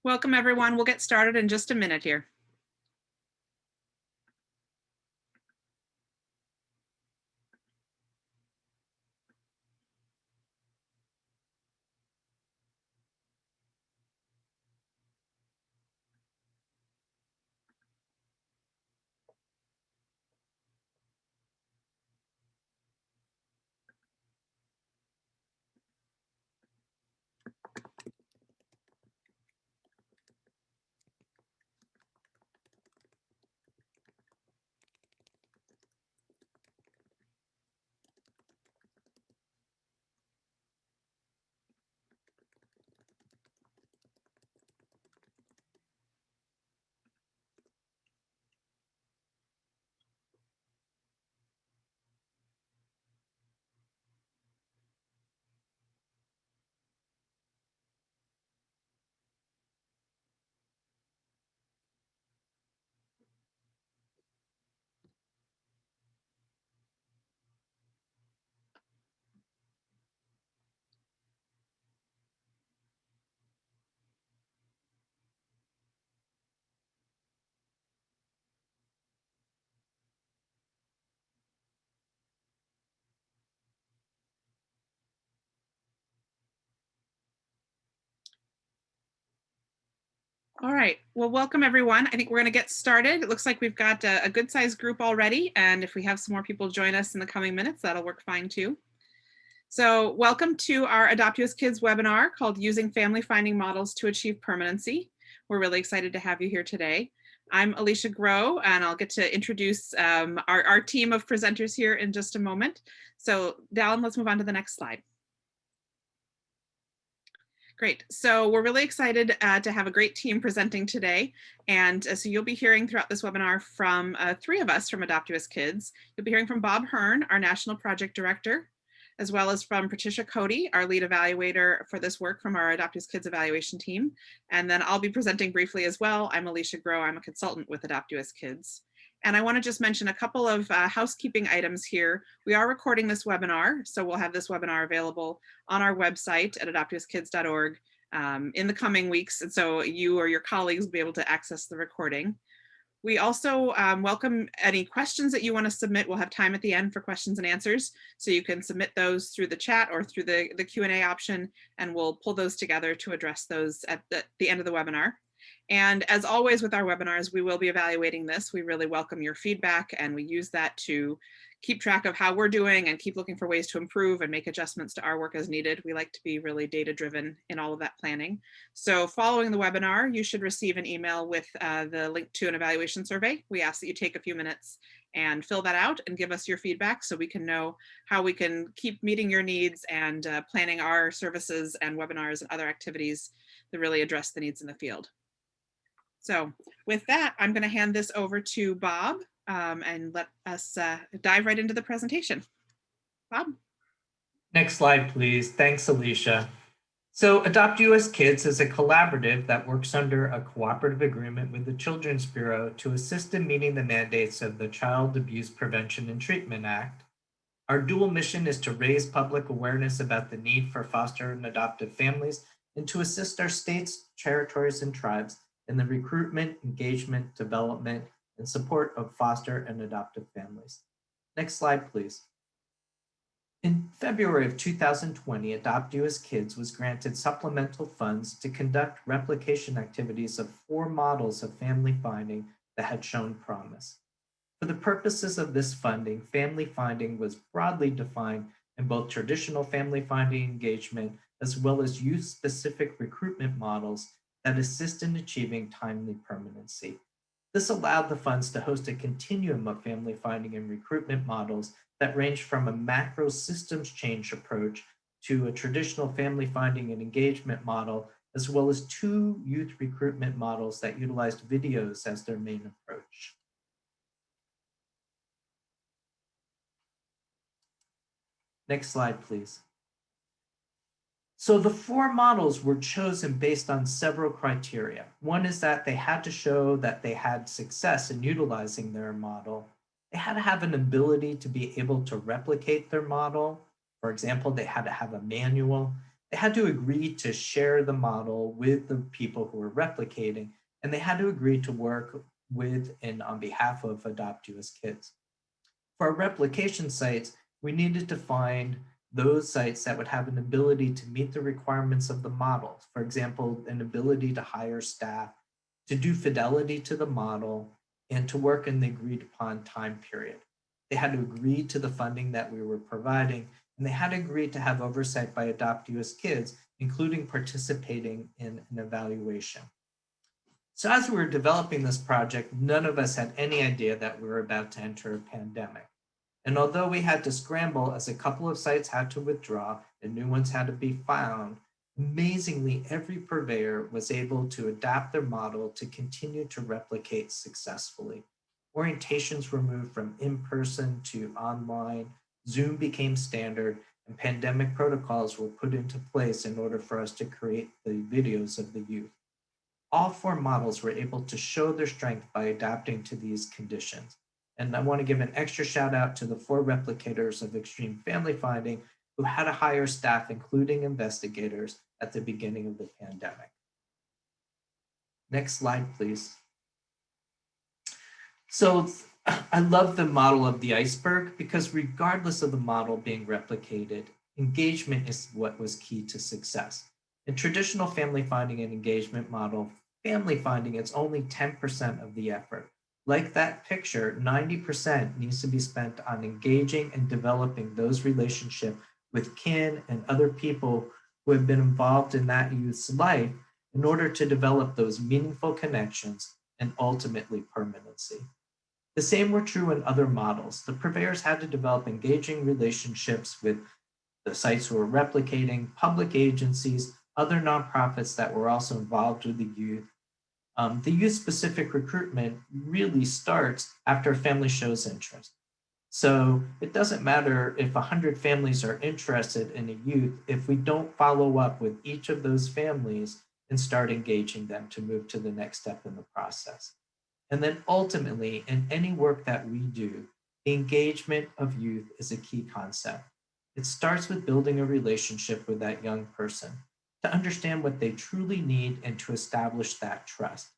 Welcome, everyone. We'll get started in just a minute here. All right. Well, welcome, everyone. I think we're going to get started. It looks like we've got a good sized group already. And if we have some more people join us in the coming minutes, that'll work fine, too. So welcome to our AdoptUSKids webinar called Using Family Finding Models to Achieve Permanency. We're really excited to have you here today. I'm Alicia Groh, and I'll get to introduce our team of presenters here in just a moment. So Dallin, let's move on to the next slide. Great. So we're really excited to have a great team presenting today. And so you'll be hearing throughout this webinar from three of us from AdoptUSKids. You'll be hearing from Bob Hearn, our National Project Director, as well as from Trisha Cody, our lead evaluator for this work from our AdoptUSKids evaluation team. And then I'll be presenting briefly as well. I'm Alicia Groh. I'm a consultant with AdoptUSKids. And I want to just mention a couple of housekeeping items here. We are recording this webinar, so we'll have this webinar available on our website at adoptuskids.org in the coming weeks. And so you or your colleagues will be able to access the recording. We also welcome any questions that you want to submit. We'll have time at the end for questions and answers. So you can submit those through the chat or through the Q&A option, and we'll pull those together to address those at the end of the webinar. And as always with our webinars, we will be evaluating this. We really welcome your feedback, and we use that to keep track of how we're doing and keep looking for ways to improve and make adjustments to our work as needed. We like to be really data-driven in all of that planning. So following the webinar, you should receive an email with the link to an evaluation survey. We ask that you take a few minutes and fill that out and give us your feedback so we can know how we can keep meeting your needs and planning our services and webinars and other activities that really address the needs in the field. So with that, I'm going to hand this over to Bob and let us dive right into the presentation. Bob? Next slide, please. Thanks, Alicia. So AdoptUSKids is a collaborative that works under a cooperative agreement with the Children's Bureau to assist in meeting the mandates of the Child Abuse Prevention and Treatment Act. Our dual mission is to raise public awareness about the need for foster and adoptive families and to assist our states, territories, and tribes in the recruitment, engagement, development, and support of foster and adoptive families. Next slide, please. In February of 2020, AdoptUSKids was granted supplemental funds to conduct replication activities of 4 models of family finding that had shown promise. For the purposes of this funding, family finding was broadly defined in both traditional family finding engagement as well as youth-specific recruitment models that assist in achieving timely permanency. This allowed the funds to host a continuum of family finding and recruitment models that range from a macro systems change approach to a traditional family finding and engagement model, as well as 2 youth recruitment models that utilized videos as their main approach. Next slide, please. So the 4 models were chosen based on several criteria. One is that they had to show that they had success in utilizing their model. They had to have an ability to be able to replicate their model. For example, they had to have a manual, They had to agree to share the model with the people who were replicating, and they had to agree to work with and on behalf of AdoptUSKids. For our replication sites, we needed to find those sites that would have an ability to meet the requirements of the model. For example, an ability to hire staff, to do fidelity to the model, and to work in the agreed upon time period. They had to agree to the funding that we were providing, and they had to agree to have oversight by AdoptUSKids, including participating in an evaluation. So as we were developing this project, none of us had any idea that we were about to enter a pandemic. And although we had to scramble as a couple of sites had to withdraw and new ones had to be found, amazingly, every purveyor was able to adapt their model to continue to replicate successfully. Orientations were moved from in-person to online, Zoom became standard, and pandemic protocols were put into place in order for us to create the videos of the youth. All four models were able to show their strength by adapting to these conditions. And I want to give an extra shout out to the 4 replicators of extreme family finding who had to hire staff, including investigators, at the beginning of the pandemic. Next slide, please. So I love the model of the iceberg because regardless of the model being replicated, engagement is what was key to success. In traditional family finding and engagement model, family finding is only 10% of the effort. Like that picture, 90% needs to be spent on engaging and developing those relationships with kin and other people who have been involved in that youth's life in order to develop those meaningful connections and ultimately permanency. The same were true in other models. The purveyors had to develop engaging relationships with the sites who were replicating, public agencies, other nonprofits that were also involved with the youth. The youth-specific recruitment really starts after a family shows interest. So it doesn't matter if 100 families are interested in a youth if we don't follow up with each of those families and start engaging them to move to the next step in the process. And then ultimately, in any work that we do, the engagement of youth is a key concept. It starts with building a relationship with that young person to understand what they truly need and to establish that trust.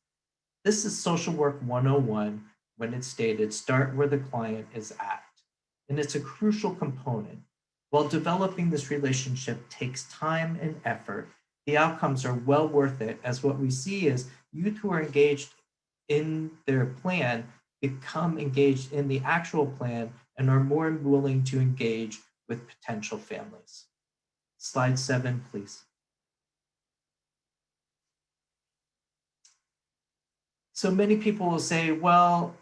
This is Social Work 101 when it's stated, start where the client is at. And it's a crucial component. While developing this relationship takes time and effort, the outcomes are well worth it, as what we see is youth who are engaged in their plan become engaged in the actual plan and are more willing to engage with potential families. Slide 7, please. So many people will say, well,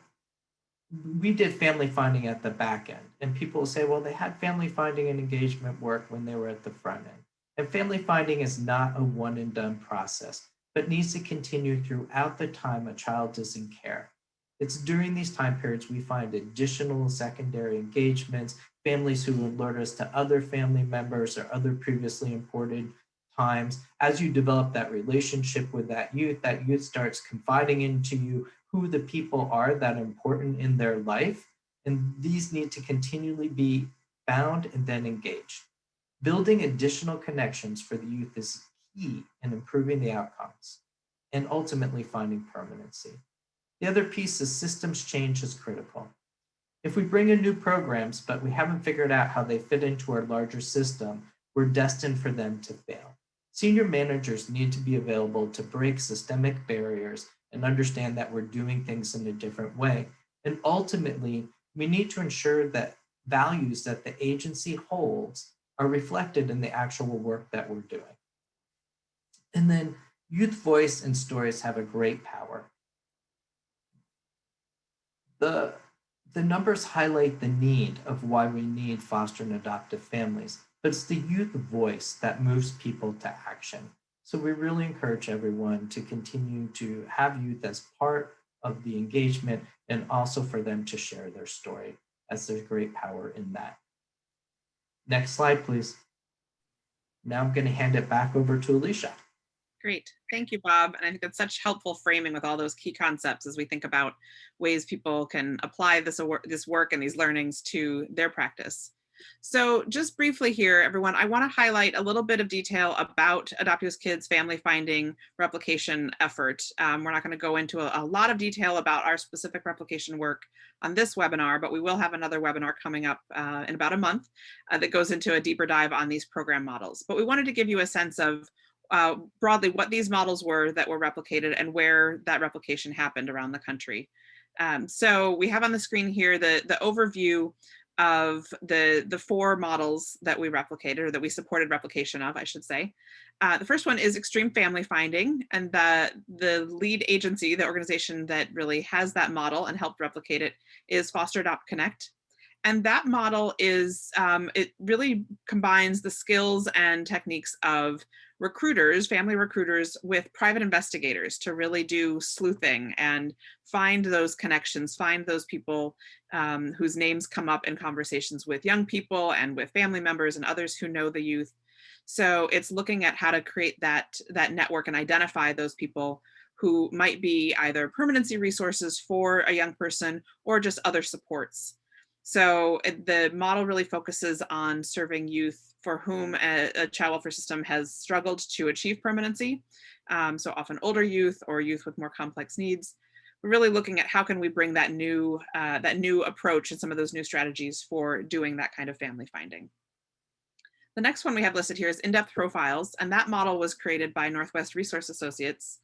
we did family finding at the back end. And people will say, well, they had family finding and engagement work when they were at the front end. And family finding is not a one and done process, but needs to continue throughout the time a child is in care. It's during these time periods we find additional secondary engagements, families who alert us to other family members or other previously imported times. As you develop that relationship with that youth starts confiding into you who the people are that are important in their life. And these need to continually be found and then engaged. Building additional connections for the youth is key in improving the outcomes and ultimately finding permanency. The other piece is systems change is critical. If we bring in new programs, but we haven't figured out how they fit into our larger system, we're destined for them to fail. Senior managers need to be available to break systemic barriers and understand that we're doing things in a different way. And ultimately, we need to ensure that values that the agency holds are reflected in the actual work that we're doing. And then youth voice and stories have a great power. The numbers highlight the need of why we need foster and adoptive families, but it's the youth voice that moves people to action. So we really encourage everyone to continue to have youth as part of the engagement and also for them to share their story, as there's great power in that. Next slide, please. Now I'm going to hand it back over to Alicia. Great. Thank you, Bob. And I think that's such helpful framing with all those key concepts as we think about ways people can apply this work and these learnings to their practice. So just briefly here, everyone, I want to highlight a little bit of detail about AdoptUSKids family finding replication effort. We're not going to go into a lot of detail about our specific replication work on this webinar, but we will have another webinar coming up in about a month that goes into a deeper dive on these program models. But we wanted to give you a sense of broadly what these models were that were replicated and where that replication happened around the country. So we have on the screen here the overview of the four models that we replicated, or that we supported replication of, I should say. The first one is Extreme Family Finding, and the lead agency, the organization that really has that model and helped replicate it, is Foster Adopt Connect. And that model is, it really combines the skills and techniques of recruiters, family recruiters, with private investigators to really do sleuthing and find those connections, find those people whose names come up in conversations with young people and with family members and others who know the youth. So it's looking at how to create that network and identify those people who might be either permanency resources for a young person or just other supports. So the model really focuses on serving youth for whom a child welfare system has struggled to achieve permanency. So often older youth or youth with more complex needs. We're really looking at how can we bring that new approach and some of those new strategies for doing that kind of family finding. The next one we have listed here is Indepth Profiles, and that model was created by Northwest Resource Associates.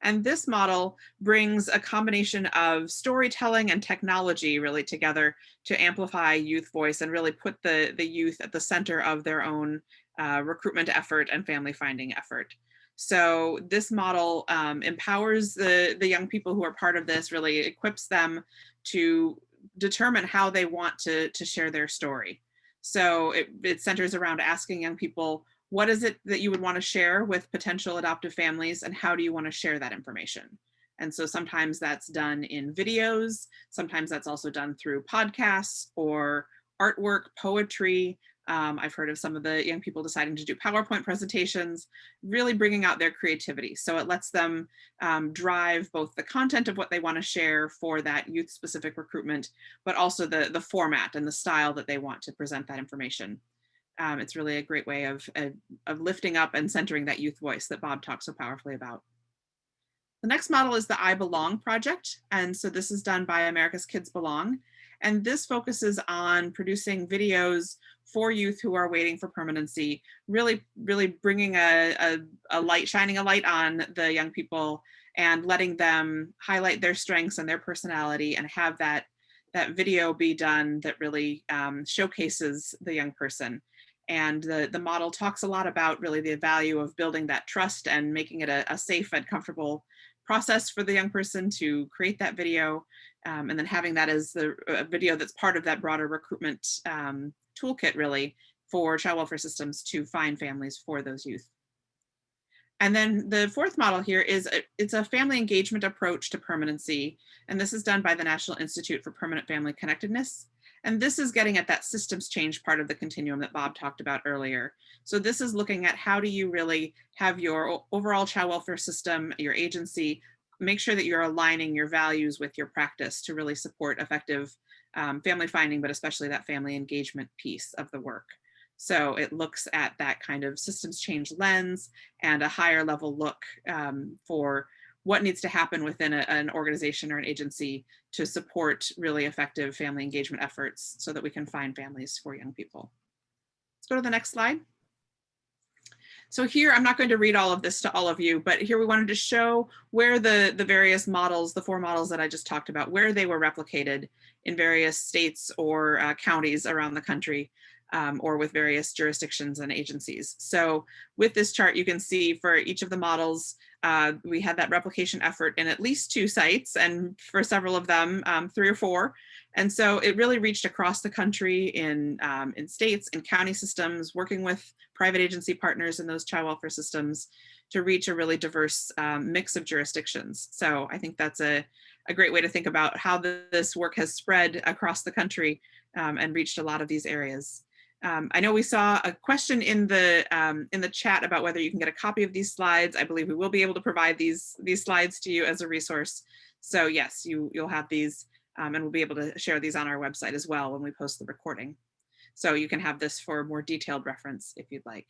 And this model brings a combination of storytelling and technology really together to amplify youth voice and really put the youth at the center of their own recruitment effort and family finding effort. So this model empowers the young people who are part of this, really equips them to determine how they want to share their story. So it centers around asking young people, what is it that you would want to share with potential adoptive families, and how do you want to share that information? And so sometimes that's done in videos, sometimes that's also done through podcasts or artwork, poetry. I've heard of some of the young people deciding to do PowerPoint presentations, really bringing out their creativity. So it lets them drive both the content of what they want to share for that youth-specific recruitment, but also the format and the style that they want to present that information. It's really a great way of lifting up and centering that youth voice that Bob talks so powerfully about. The next model is the I Belong project. And so this is done by America's Kids Belong. And this focuses on producing videos for youth who are waiting for permanency, really bringing a light, shining a light on the young people and letting them highlight their strengths and their personality, and have that video be done that really showcases the young person. And the model talks a lot about really the value of building that trust and making it a safe and comfortable process for the young person to create that video, and then having that as a video that's part of that broader recruitment toolkit, really, for child welfare systems to find families for those youth. And then the fourth model here is it's a family engagement approach to permanency, and this is done by the National Institute for Permanent Family Connectedness. And this is getting at that systems change part of the continuum that Bob talked about earlier. So this is looking at how do you really have your overall child welfare system, your agency, make sure that you're aligning your values with your practice to really support effective family finding, but especially that family engagement piece of the work. So it looks at that kind of systems change lens and a higher level look for what needs to happen within an organization or an agency to support really effective family engagement efforts so that we can find families for young people. Let's go to the next slide. So here, I'm not going to read all of this to all of you, but here we wanted to show where the various models, the four models that I just talked about, where they were replicated in various states or counties around the country. Or with various jurisdictions and agencies. So with this chart, you can see for each of the models, we had that replication effort in at least 2 sites, and for several of them, 3 or 4. And so it really reached across the country in states and county systems, working with private agency partners in those child welfare systems to reach a really diverse mix of jurisdictions. So I think that's a great way to think about how this work has spread across the country and reached a lot of these areas. I know we saw a question in the chat about whether you can get a copy of these slides. I believe we will be able to provide these slides to you as a resource. So yes, you'll have these, and we'll be able to share these on our website as well when we post the recording. So you can have this for more detailed reference if you'd like.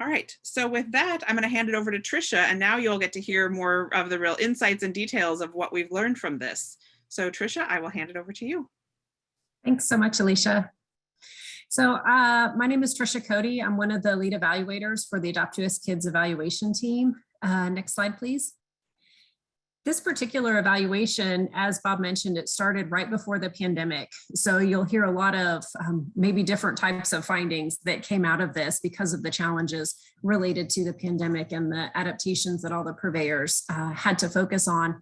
All right, so with that, I'm going to hand it over to Trisha, and now you'll get to hear more of the real insights and details of what we've learned from this. So Trisha, I will hand it over to you. Thanks so much, Alicia. So my name is Trisha Cody. I'm one of the lead evaluators for the AdoptUSKids evaluation team. Next slide, please. This particular evaluation, as Bob mentioned, it started right before the pandemic. So you'll hear a lot of maybe different types of findings that came out of this because of the challenges related to the pandemic and the adaptations that all the purveyors had to focus on.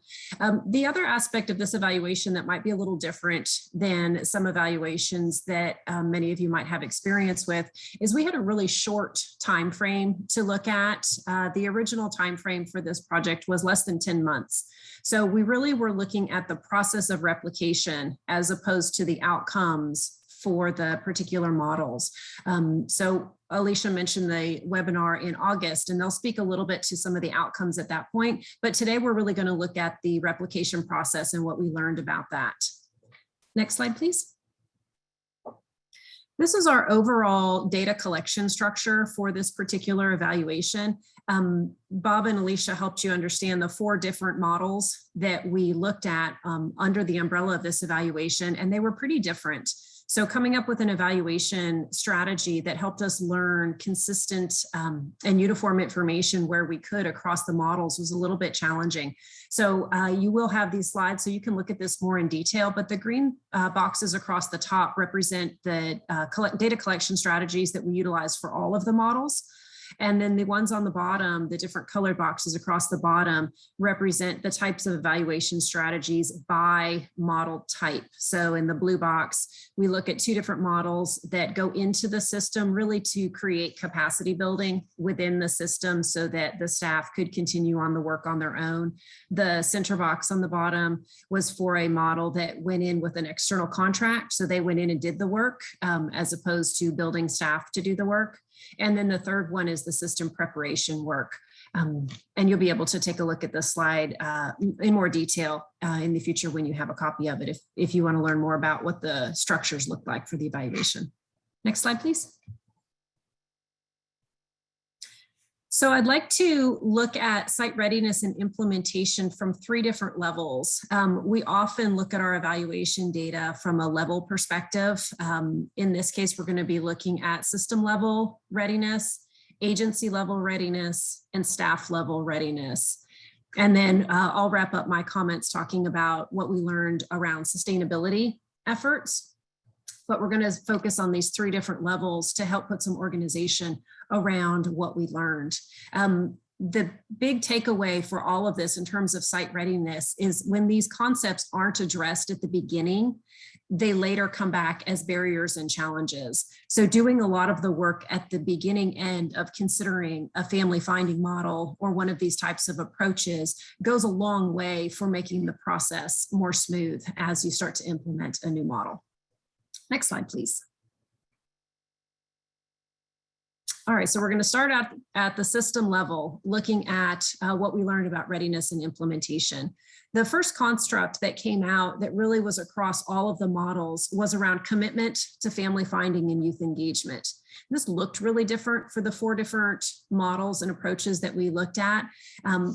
The other aspect of this evaluation that might be a little different than some evaluations that many of you might have experience with is we had a really short time frame to look at. The original time frame for this project was less than 10 months. So we really were looking at the process of replication as opposed to the outcomes for the particular models. So Alicia mentioned the webinar in August, and they'll speak a little bit to some of the outcomes at that point. But today we're really going to look at the replication process and what we learned about that. Next slide, please. This is our overall data collection structure for this particular evaluation. Bob and Alicia helped you understand the 4 different models that we looked at under the umbrella of this evaluation, and they were pretty different. So coming up with an evaluation strategy that helped us learn consistent and uniform information where we could across the models was a little bit challenging. So you will have these slides so you can look at this more in detail, but the green boxes across the top represent the data collection strategies that we utilize for all of the models. And then the ones on the bottom, the different colored boxes across the bottom, represent the types of evaluation strategies by model type. So in the blue box, we look at 2 different models that go into the system really to create capacity building within the system so that the staff could continue on the work on their own. The center box on the bottom was for a model that went in with an external contract. So they went in and did the work as opposed to building staff to do the work. And then the third one is the system preparation work. And you'll be able to take a look at this slide in more detail in the future when you have a copy of it, if you want to learn more about what the structures look like for the evaluation. Next slide, please. So I'd like to look at site readiness and implementation from 3 different levels. We often look at our evaluation data from a level perspective. In this case, we're going to be looking at system level readiness, agency level readiness, and staff level readiness. And then I'll wrap up my comments talking about what we learned around sustainability efforts. But we're going to focus on these 3 different levels to help put some organization around what we learned. The big takeaway for all of this in terms of site readiness is when these concepts aren't addressed at the beginning, they later come back as barriers and challenges. So doing a lot of the work at the beginning end of considering a family finding model or one of these types of approaches goes a long way for making the process more smooth as you start to implement a new model. Next slide, please. All right, so we're going to start out at the system level, looking at what we learned about readiness and implementation. The first construct that came out that really was across all of the models was around commitment to family finding and youth engagement. This looked really different for the 4 different models and approaches that we looked at,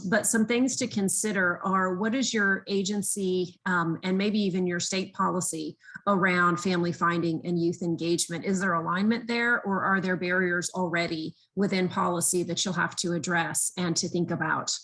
but some things to consider are what is your agency and maybe even your state policy around family finding and youth engagement? Is there alignment there, or are there barriers already within policy that you'll have to address and to think about?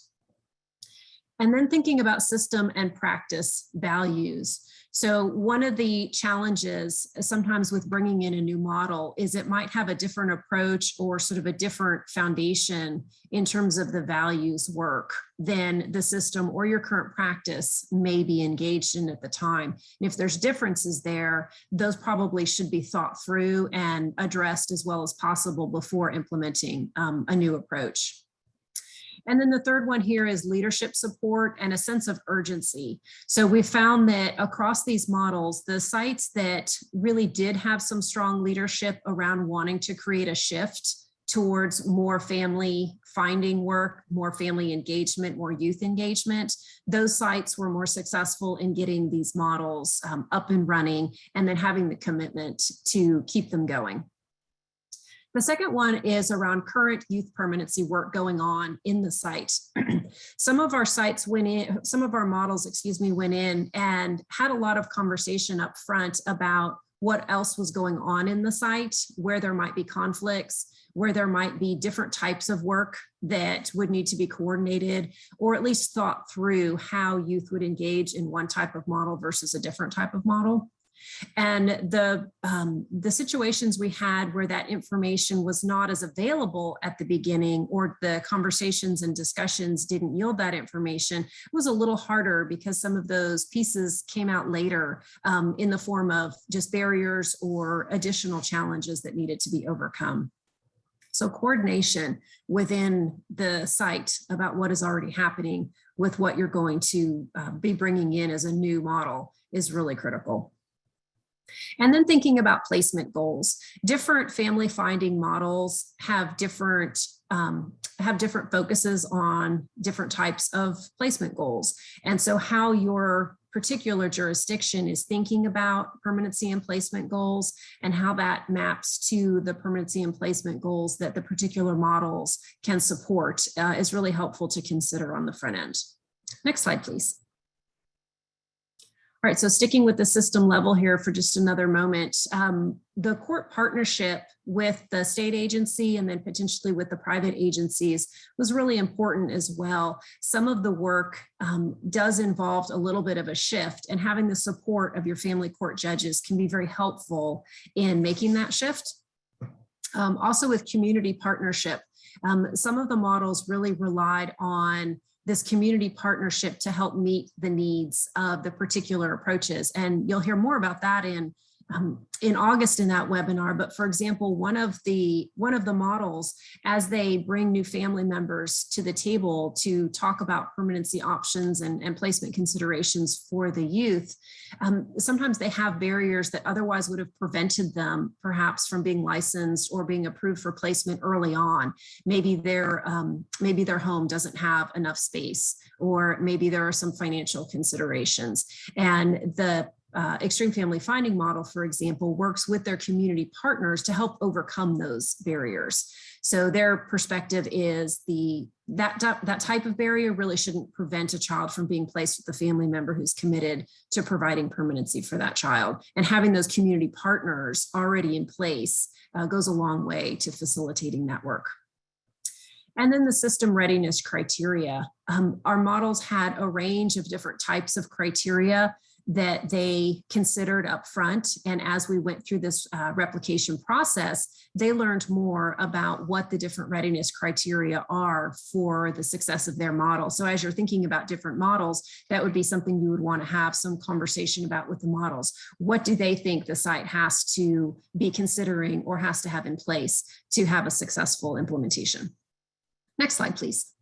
And then thinking about system and practice values. So one of the challenges sometimes with bringing in a new model is it might have a different approach or sort of a different foundation in terms of the values work than the system or your current practice may be engaged in at the time. And if there's differences there, those probably should be thought through and addressed as well as possible before implementing a new approach. And then the third one here is leadership support and a sense of urgency. So we found that across these models, the sites that really did have some strong leadership around wanting to create a shift towards more family finding work, more family engagement, more youth engagement. Those sites were more successful in getting these models up and running and then having the commitment to keep them going. The second one is around current youth permanency work going on in the site. Some of our sites went in, some of our models, went in and had a lot of conversation up front about what else was going on in the site, where there might be conflicts, where there might be different types of work that would need to be coordinated, or at least thought through how youth would engage in one type of model versus a different type of model. And the situations we had where that information was not as available at the beginning, or the conversations and discussions didn't yield that information, was a little harder because some of those pieces came out later in the form of just barriers or additional challenges that needed to be overcome. So coordination within the site about what is already happening with what you're going to be bringing in as a new model is really critical. And then thinking about placement goals. Different family finding models have different focuses on different types of placement goals. And so how your particular jurisdiction is thinking about permanency and placement goals and how that maps to the permanency and placement goals that the particular models can support is really helpful to consider on the front end. Next slide, please. All right, so sticking with the system level here for just another moment, the court partnership with the state agency and then potentially with the private agencies was really important as well. Some of the work does involve a little bit of a shift, and having the support of your family court judges can be very helpful in making that shift. Also with community partnership, some of the models really relied on this community partnership to help meet the needs of the particular approaches. And you'll hear more about that in August in that webinar. But for example, one of the models, as they bring new family members to the table to talk about permanency options and placement considerations for the youth, sometimes they have barriers that otherwise would have prevented them perhaps from being licensed or being approved for placement early on. Maybe their home doesn't have enough space, or maybe there are some financial considerations. And the Extreme Family Finding model, for example, works with their community partners to help overcome those barriers. So their perspective is that type of barrier really shouldn't prevent a child from being placed with a family member who's committed to providing permanency for that child. And having those community partners already in place goes a long way to facilitating that work. And then the system readiness criteria. Our models had a range of different types of criteria that they considered up front. And as we went through this replication process, they learned more about what the different readiness criteria are for the success of their model. So as you're thinking about different models, that would be something you would want to have some conversation about with the models. What do they think the site has to be considering or has to have in place to have a successful implementation? Next slide, please.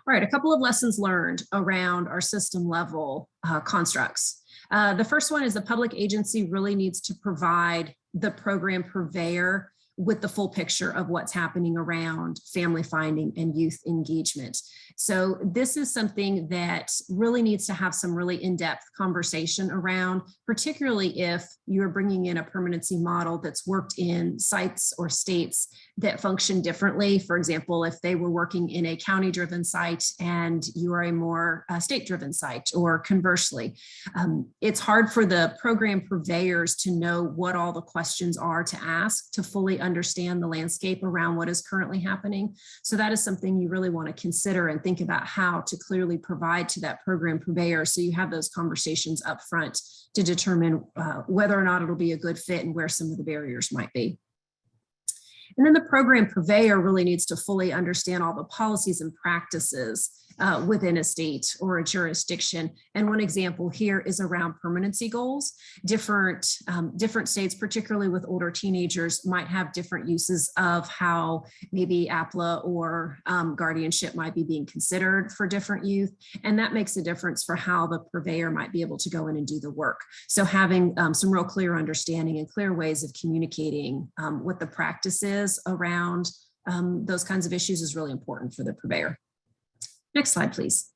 All right, a couple of lessons learned around our system level constructs. The first one is the public agency really needs to provide the program purveyor with the full picture of what's happening around family finding and youth engagement. So this is something that really needs to have some really in-depth conversation around, particularly if you're bringing in a permanency model that's worked in sites or states that function differently. For example, if they were working in a county-driven site and you are a more state-driven site, or conversely. It's hard for the program purveyors to know what all the questions are to ask to fully understand the landscape around what is currently happening. So that is something you really want to consider and think about how to clearly provide to that program purveyor, so you have those conversations up front to determine whether or not it'll be a good fit and where some of the barriers might be. And then the program purveyor really needs to fully understand all the policies and practices within a state or a jurisdiction. And one example here is around permanency goals. Different states, particularly with older teenagers, might have different uses of how maybe APLA or guardianship might be being considered for different youth. And that makes a difference for how the purveyor might be able to go in and do the work. So having some real clear understanding and clear ways of communicating what the practice is around those kinds of issues is really important for the purveyor. Next slide, please.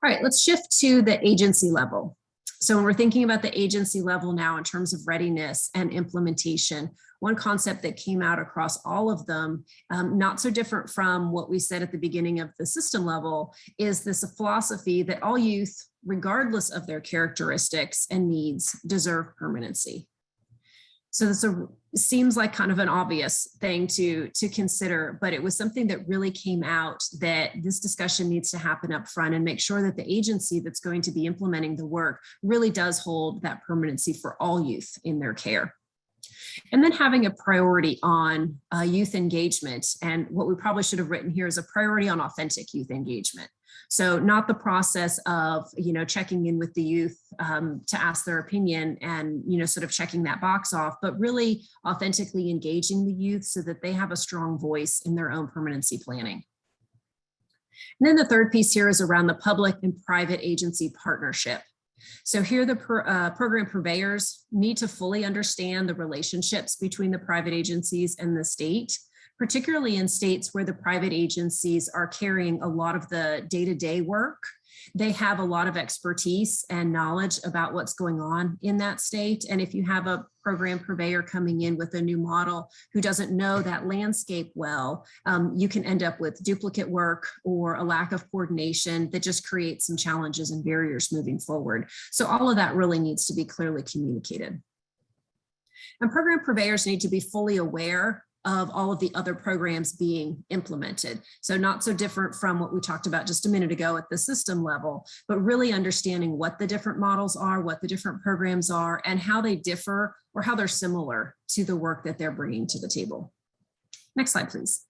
All right, let's shift to the agency level. So when we're thinking about the agency level now in terms of readiness and implementation, one concept that came out across all of them, not so different from what we said at the beginning of the system level, is this philosophy that all youth, regardless of their characteristics and needs, deserve permanency. So this seems like kind of an obvious thing to consider, but it was something that really came out that this discussion needs to happen up front and make sure that the agency that's going to be implementing the work really does hold that permanency for all youth in their care. And then having a priority on youth engagement, and what we probably should have written here is a priority on authentic youth engagement. So not the process of, checking in with the youth to ask their opinion and, sort of checking that box off, but really authentically engaging the youth so that they have a strong voice in their own permanency planning. And then the third piece here is around the public and private agency partnership. So here the program purveyors need to fully understand the relationships between the private agencies and the state, particularly in states where the private agencies are carrying a lot of the day-to-day work. They have a lot of expertise and knowledge about what's going on in that state. And if you have a program purveyor coming in with a new model who doesn't know that landscape well, you can end up with duplicate work or a lack of coordination that just creates some challenges and barriers moving forward. So all of that really needs to be clearly communicated. And program purveyors need to be fully aware of all of the other programs being implemented. So not so different from what we talked about just a minute ago at the system level, but really understanding what the different models are, what the different programs are, and how they differ or how they're similar to the work that they're bringing to the table. Next slide, please.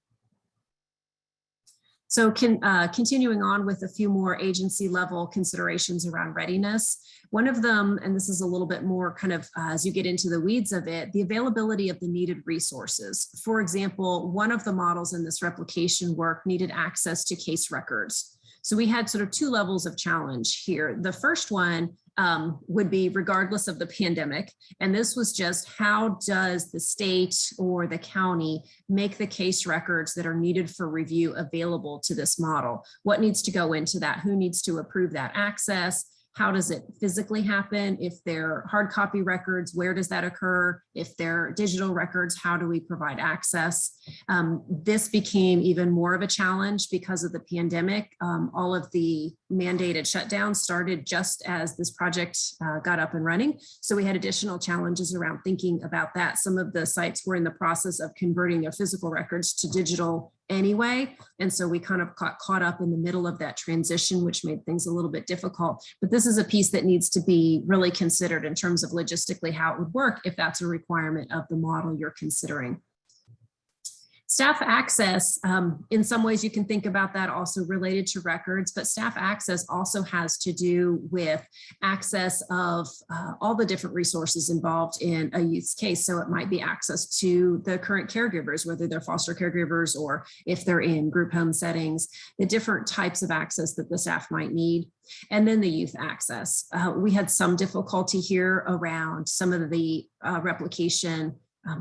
So continuing on with a few more agency level considerations around readiness. One of them, and this is a little bit more kind of as you get into the weeds of it, the availability of the needed resources. For example, one of the models in this replication work needed access to case records. So we had sort of two levels of challenge here. The first one would be regardless of the pandemic. And this was just how does the state or the county make the case records that are needed for review available to this model? What needs to go into that? Who needs to approve that access? How does it physically happen? If they're hard copy records, where does that occur? If they're digital records, how do we provide access? This became even more of a challenge because of the pandemic. All of the mandated shutdowns started just as this project got up and running. So we had additional challenges around thinking about that. Some of the sites were in the process of converting their physical records to digital anyway. And so we kind of got caught up in the middle of that transition, which made things a little bit difficult. But this is a piece that needs to be really considered in terms of logistically how it would work if that's a requirement of the model you're considering. Staff access, in some ways you can think about that also related to records, but staff access also has to do with access of all the different resources involved in a youth's case. So it might be access to the current caregivers, whether they're foster caregivers or if they're in group home settings, the different types of access that the staff might need. And then the youth access. We had some difficulty here around some of the replication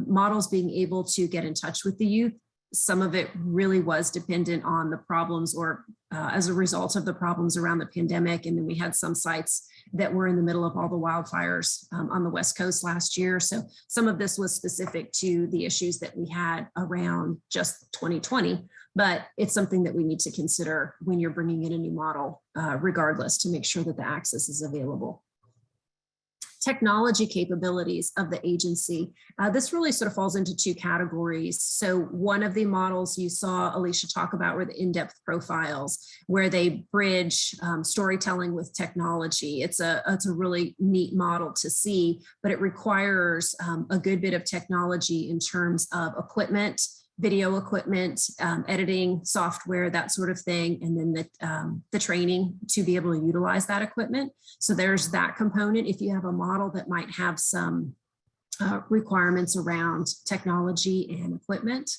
models being able to get in touch with the youth. Some of it really was dependent on the problems or as a result of the problems around the pandemic. And then we had some sites that were in the middle of all the wildfires on the West Coast last year. So some of this was specific to the issues that we had around just 2020, but it's something that we need to consider when you're bringing in a new model, regardless, to make sure that the access is available. Technology capabilities of the agency. This really sort of falls into two categories. So one of the models you saw Alicia talk about were the in-depth profiles, where they bridge storytelling with technology. It's a really neat model to see, but it requires a good bit of technology in terms of equipment, video equipment, editing software, that sort of thing, and then the training to be able to utilize that equipment. So there's that component. If you have a model that might have some requirements around technology and equipment.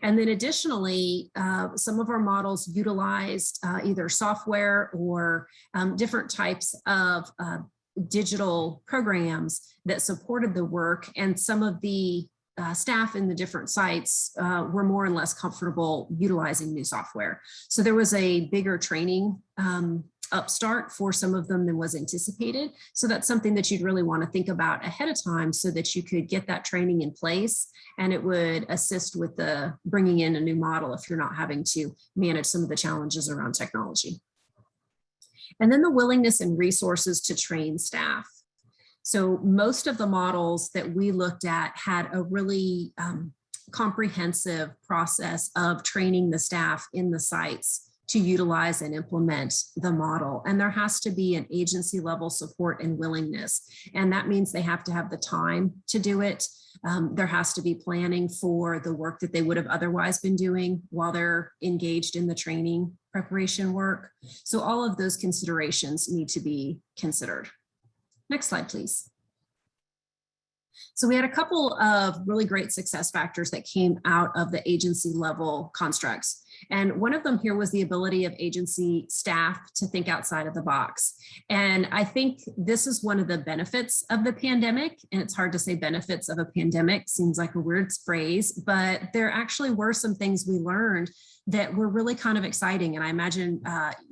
And then additionally, some of our models utilized either software or different types of digital programs that supported the work, and some of the staff in the different sites were more and less comfortable utilizing new software. So there was a bigger training upstart for some of them than was anticipated. So that's something that you'd really want to think about ahead of time so that you could get that training in place, and it would assist with the bringing in a new model if you're not having to manage some of the challenges around technology. And then the willingness and resources to train staff. So most of the models that we looked at had a really comprehensive process of training the staff in the sites to utilize and implement the model. And there has to be an agency level support and willingness. And that means they have to have the time to do it. There has to be planning for the work that they would have otherwise been doing while they're engaged in the training preparation work. So all of those considerations need to be considered. Next slide, please. So we had a couple of really great success factors that came out of the agency level constructs. And one of them here was the ability of agency staff to think outside of the box. And I think this is one of the benefits of the pandemic. And it's hard to say benefits of a pandemic, seems like a weird phrase, but there actually were some things we learned that were really kind of exciting. And I imagine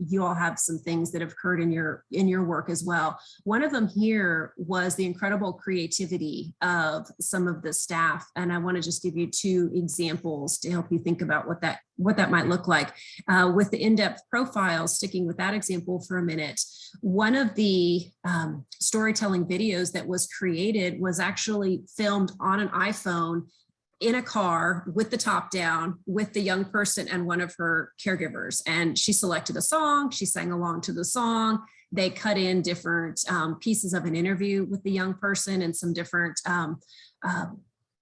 you all have some things that have occurred in your work as well. One of them here was the incredible creativity of some of the staff. And I want to just give you two examples to help you think about what that might look like. With the in-depth profiles, sticking with that example for a minute, one of the storytelling videos that was created was actually filmed on an iPhone in a car with the top down with the young person and one of her caregivers. And she selected a song, she sang along to the song. They cut in different pieces of an interview with the young person and some different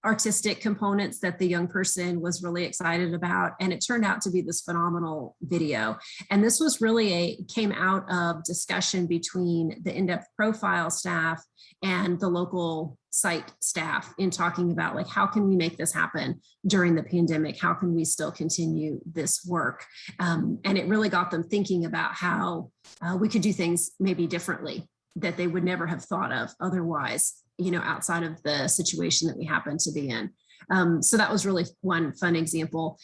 artistic components that the young person was really excited about. And it turned out to be this phenomenal video. And this was really came out of discussion between the in-depth profile staff and the local site staff in talking about, like, how can we make this happen during the pandemic? How can we still continue this work? And it really got them thinking about how we could do things maybe differently that they would never have thought of otherwise, outside of the situation that we happen to be in. So that was really one fun example.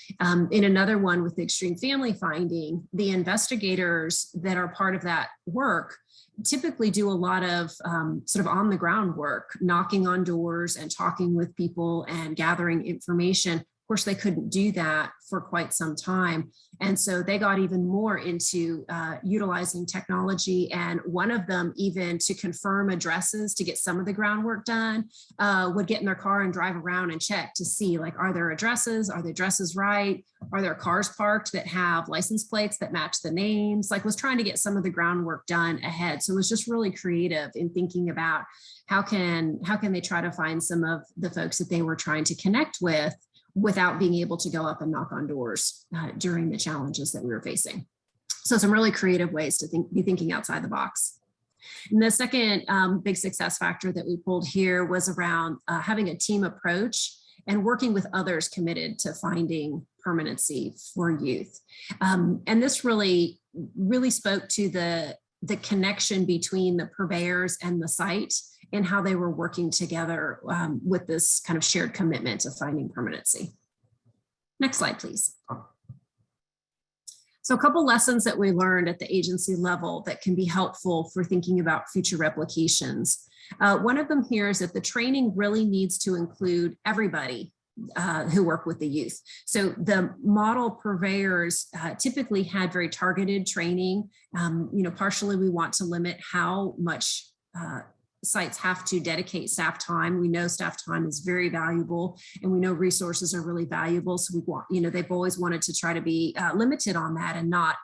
In another one with the extreme family finding, the investigators that are part of that work typically do a lot of sort of on the ground work, knocking on doors and talking with people and gathering information. Of course, they couldn't do that for quite some time. And so they got even more into utilizing technology. And one of them, even to confirm addresses to get some of the groundwork done, would get in their car and drive around and check to see, like, are there addresses? Are the addresses right? Are there cars parked that have license plates that match the names? Like, was trying to get some of the groundwork done ahead. So it was just really creative in thinking about how can they try to find some of the folks that they were trying to connect with without being able to go up and knock on doors during the challenges that we were facing. So some really creative ways to be thinking outside the box. And the second big success factor that we pulled here was around having a team approach and working with others committed to finding permanency for youth. And this really spoke to the connection between the purveyors and the site and how they were working together with this kind of shared commitment to finding permanency. Next slide, please. So a couple lessons that we learned at the agency level that can be helpful for thinking about future replications. One of them here is that the training really needs to include everybody who work with the youth. So the model purveyors typically had very targeted training. Partially we want to limit how much sites have to dedicate staff time. We know staff time is very valuable, and we know resources are really valuable. So we want, they've always wanted to try to be limited on that and not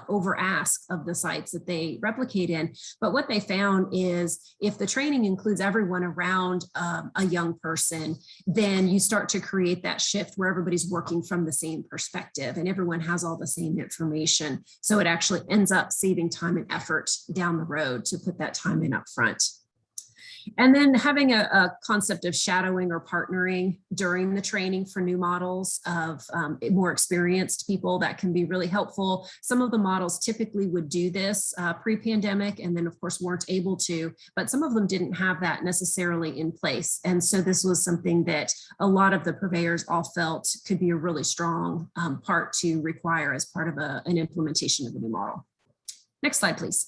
over ask of the sites that they replicate in. But what they found is if the training includes everyone around a young person, then you start to create that shift where everybody's working from the same perspective and everyone has all the same information. So it actually ends up saving time and effort down the road to put that time in up front. And then having a concept of shadowing or partnering during the training for new models of more experienced people, that can be really helpful. Some of the models typically would do this pre-pandemic and then of course weren't able to, but some of them didn't have that necessarily in place. And so this was something that a lot of the purveyors all felt could be a really strong part to require as part of an implementation of the new model. Next slide, please.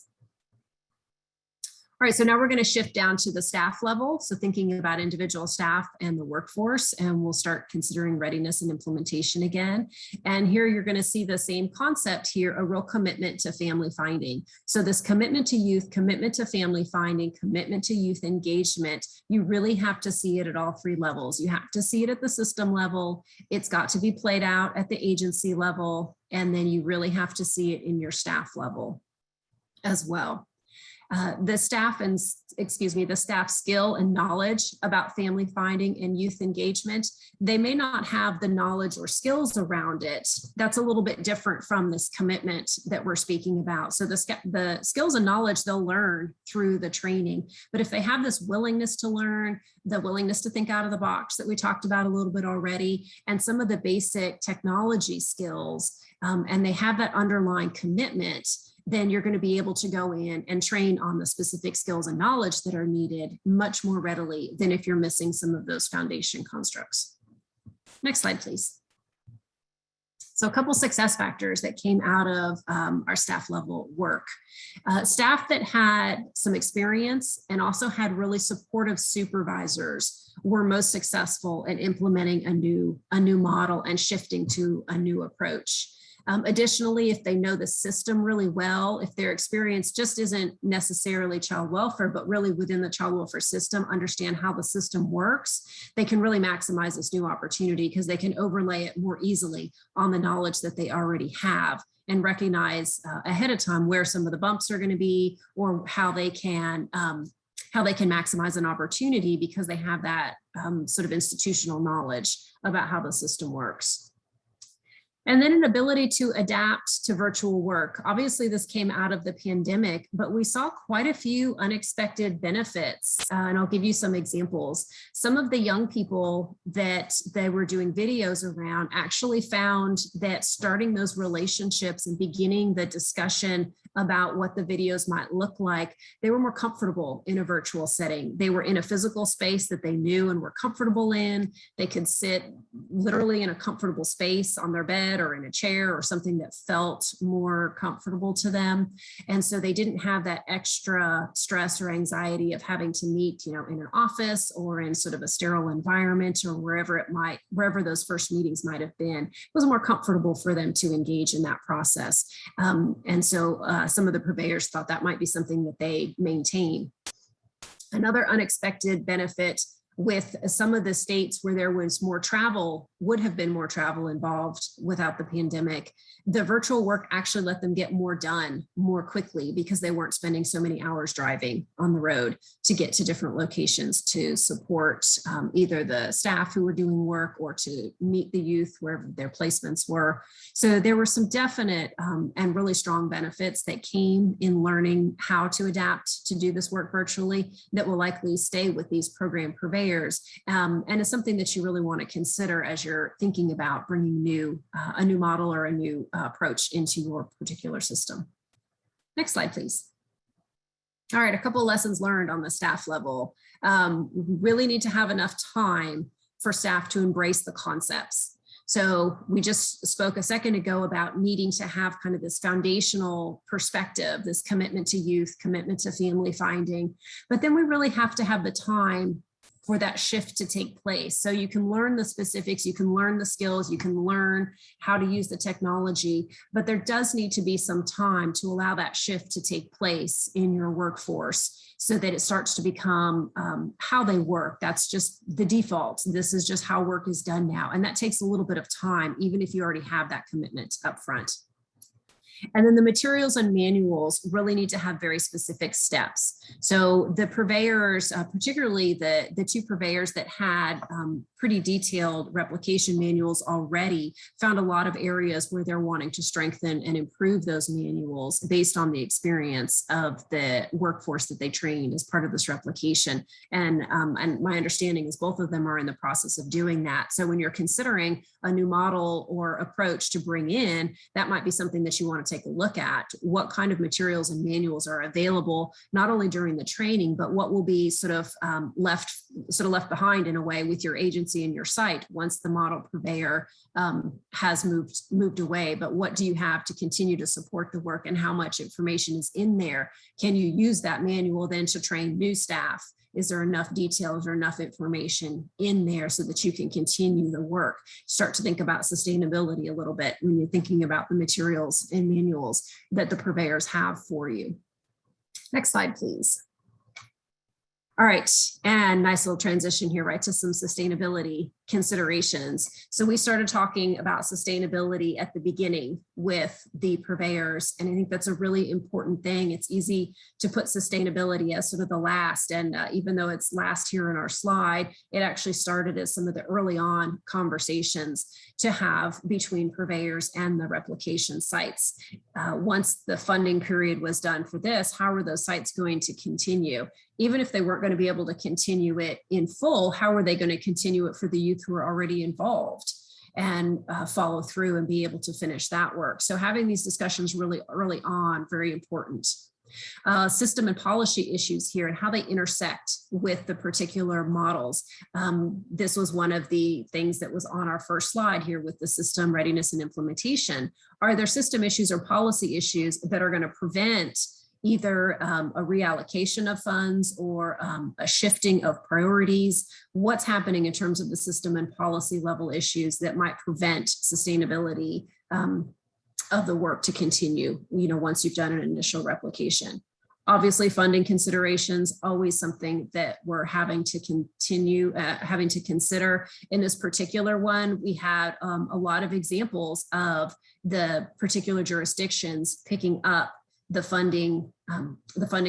All right, so now we're going to shift down to the staff level. So thinking about individual staff and the workforce, and we'll start considering readiness and implementation again. And here you're going to see the same concept here, a real commitment to family finding. So this commitment to youth, commitment to family finding, commitment to youth engagement, you really have to see it at all three levels. You have to see it at the system level. It's got to be played out at the agency level. And then you really have to see it in your staff level as well. The staff skill and knowledge about family finding and youth engagement, they may not have the knowledge or skills around it. That's a little bit different from this commitment that we're speaking about. So the skills and knowledge they'll learn through the training, but if they have this willingness to learn, the willingness to think out of the box that we talked about a little bit already, and some of the basic technology skills, and they have that underlying commitment, then you're going to be able to go in and train on the specific skills and knowledge that are needed much more readily than if you're missing some of those foundation constructs. Next slide, please. So a couple success factors that came out of our staff level work. Staff that had some experience and also had really supportive supervisors were most successful in implementing a new model and shifting to a new approach. Additionally, if they know the system really well, if their experience just isn't necessarily child welfare, but really within the child welfare system, understand how the system works, they can really maximize this new opportunity because they can overlay it more easily on the knowledge that they already have and recognize ahead of time where some of the bumps are going to be or how they can maximize an opportunity because they have that sort of institutional knowledge about how the system works. And then an ability to adapt to virtual work. Obviously, this came out of the pandemic, but we saw quite a few unexpected benefits. And I'll give you some examples. Some of the young people that they were doing videos around actually found that starting those relationships and beginning the discussion about what the videos might look like, they were more comfortable in a virtual setting. They were in a physical space that they knew and were comfortable in. They could sit literally in a comfortable space on their bed or in a chair or something that felt more comfortable to them. And so they didn't have that extra stress or anxiety of having to meet, in an office or in sort of a sterile environment or wherever those first meetings might have been. It was more comfortable for them to engage in that process. And so some of the purveyors thought that might be something that they maintain. Another unexpected benefit with some of the states where there was more travel, would have been more travel involved without the pandemic, the virtual work actually let them get more done more quickly because they weren't spending so many hours driving on the road to get to different locations to support either the staff who were doing work or to meet the youth wherever their placements were. So there were some definite and really strong benefits that came in learning how to adapt to do this work virtually that will likely stay with these program purveyors. And it's something that you really want to consider as you're thinking about bringing a new model or a new approach into your particular system. Next slide, please. All right, a couple of lessons learned on the staff level. We really need to have enough time for staff to embrace the concepts. So we just spoke a second ago about needing to have kind of this foundational perspective, this commitment to youth, commitment to family finding, but then we really have to have the time for that shift to take place. So you can learn the specifics, you can learn the skills, you can learn how to use the technology, but there does need to be some time to allow that shift to take place in your workforce so that it starts to become how they work. That's just the default. This is just how work is done now. And that takes a little bit of time, even if you already have that commitment up front. And then the materials and manuals really need to have very specific steps. So the purveyors, particularly the two purveyors that had pretty detailed replication manuals already, found a lot of areas where they're wanting to strengthen and improve those manuals based on the experience of the workforce that they trained as part of this replication. And my understanding is both of them are in the process of doing that. So when you're considering a new model or approach to bring in, that might be something that you want to take a look at. What kind of materials and manuals are available, not only during the training, but what will be sort of left behind in a way with your agency and your site once the model purveyor has moved away. But what do you have to continue to support the work, and how much information is in there? Can you use that manual then to train new staff? Is there enough details or enough information in there so that you can continue the work? Start to think about sustainability a little bit when you're thinking about the materials and manuals that the purveyors have for you. Next slide, please. All right, and nice little transition here, right, to some sustainability considerations. So we started talking about sustainability at the beginning with the purveyors, and I think that's a really important thing. It's easy to put sustainability as sort of the last, and even though it's last here in our slide, it actually started as some of the early on conversations to have between purveyors and the replication sites. Once the funding period was done for this, how are those sites going to continue? Even if they weren't going to be able to continue it in full, how are they going to continue it for the youth who are already involved and follow through and be able to finish that work? So having these discussions really early on, very important. System and policy issues here and how they intersect with the particular models. This was one of the things that was on our first slide here with the system readiness and implementation. Are there system issues or policy issues that are going to prevent either a reallocation of funds or a shifting of priorities? What's happening in terms of the system and policy level issues that might prevent sustainability of the work to continue, once you've done an initial replication? Obviously, funding considerations, always something that we're having to continue having to consider. In this particular one, we had a lot of examples of the particular jurisdictions picking up the funding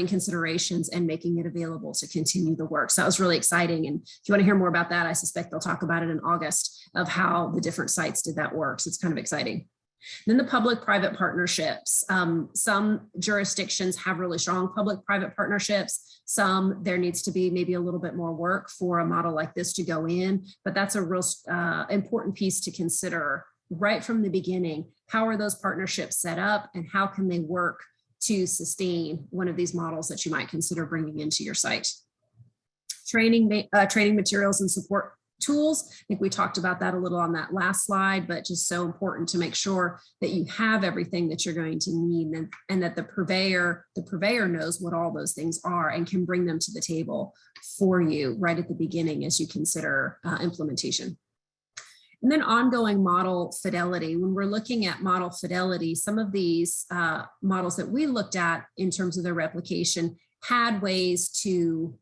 considerations and making it available to continue the work. So that was really exciting. And if you want to hear more about that, I suspect they'll talk about it in August of how the different sites did that work. So it's kind of exciting. Then the public-private partnerships. Some jurisdictions have really strong public-private partnerships. Some, there needs to be maybe a little bit more work for a model like this to go in, but that's a real important piece to consider right from the beginning. How are those partnerships set up and how can they work to sustain one of these models that you might consider bringing into your site? Training materials and support tools. I think we talked about that a little on that last slide, but just so important to make sure that you have everything that you're going to need and that the purveyor knows what all those things are and can bring them to the table for you right at the beginning as you consider implementation. And then ongoing model fidelity. When we're looking at model fidelity, some of these models that we looked at in terms of their replication had ways to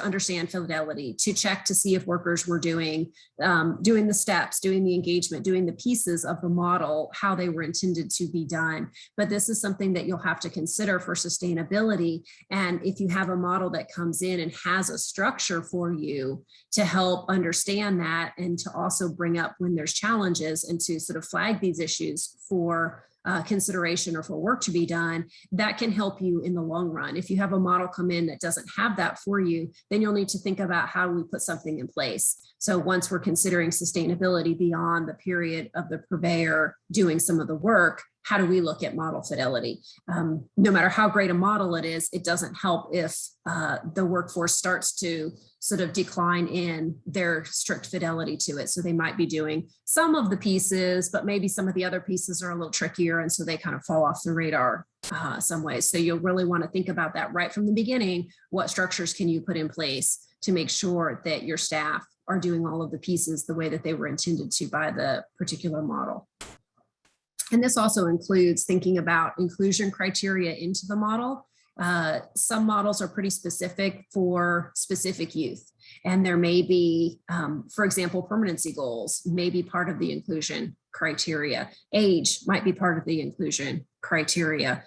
understand fidelity, to check to see if workers were doing the steps, doing the engagement, doing the pieces of the model, how they were intended to be done. But this is something that you'll have to consider for sustainability. And if you have a model that comes in and has a structure for you to help understand that and to also bring up when there's challenges and to sort of flag these issues for consideration or for work to be done, that can help you in the long run. If you have a model come in that doesn't have that for you, then you'll need to think about how we put something in place. So once we're considering sustainability beyond the period of the purveyor doing some of the work, how do we look at model fidelity? No matter how great a model it is, it doesn't help if the workforce starts to sort of decline in their strict fidelity to it. So they might be doing some of the pieces, but maybe some of the other pieces are a little trickier. And so they kind of fall off the radar some ways. So you'll really want to think about that right from the beginning. What structures can you put in place to make sure that your staff are doing all of the pieces the way that they were intended to by the particular model? And this also includes thinking about inclusion criteria into the model. Some models are pretty specific for specific youth. And there may be, for example, permanency goals may be part of the inclusion criteria. Age might be part of the inclusion criteria.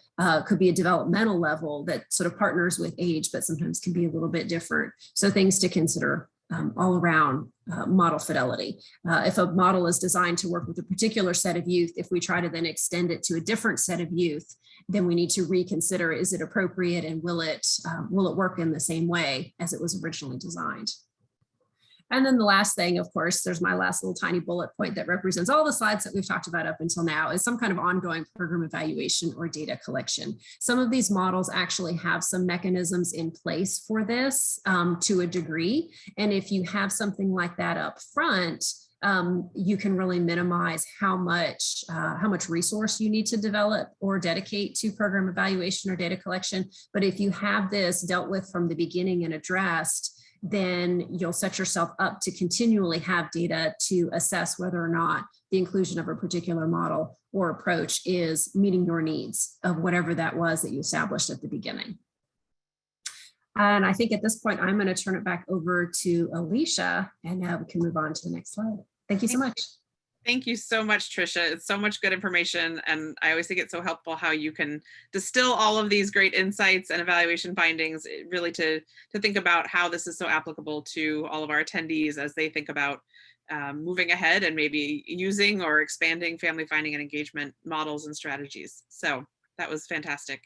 Could be a developmental level that sort of partners with age, but sometimes can be a little bit different. So things to consider all around model fidelity. If a model is designed to work with a particular set of youth, if we try to then extend it to a different set of youth, then we need to reconsider, is it appropriate and will it work in the same way as it was originally designed? And then the last thing, of course, there's my last little tiny bullet point that represents all the slides that we've talked about up until now, is some kind of ongoing program evaluation or data collection. Some of these models actually have some mechanisms in place for this to a degree. And if you have something like that up front, you can really minimize how much resource you need to develop or dedicate to program evaluation or data collection. But if you have this dealt with from the beginning and addressed, then you'll set yourself up to continually have data to assess whether or not the inclusion of a particular model or approach is meeting your needs of whatever that was that you established at the beginning. And I think at this point, I'm going to turn it back over to Alicia, and now we can move on to the next slide. Thank you so much. Thank you so much, Trisha. It's so much good information. And I always think it's so helpful how you can distill all of these great insights and evaluation findings really to think about how this is so applicable to all of our attendees as they think about moving ahead and maybe using or expanding family finding and engagement models and strategies. So that was fantastic.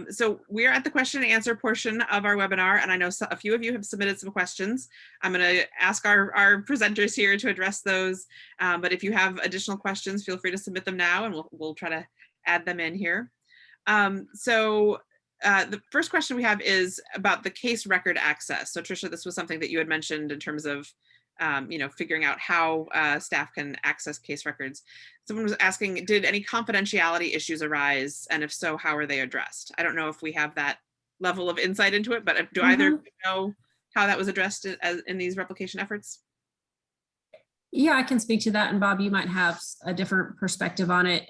So we're at the question and answer portion of our webinar, and I know a few of you have submitted some questions. I'm going to ask our presenters here to address those, but if you have additional questions, feel free to submit them now, and we'll try to add them in here. The first question we have is about the case record access. So Trisha, this was something that you had mentioned in terms of figuring out how staff can access case records. Someone was asking, did any confidentiality issues arise? And if so, how are they addressed? I don't know if we have that level of insight into it, but do either of you know how that was addressed in these replication efforts? Yeah, I can speak to that. And Bob, you might have a different perspective on it.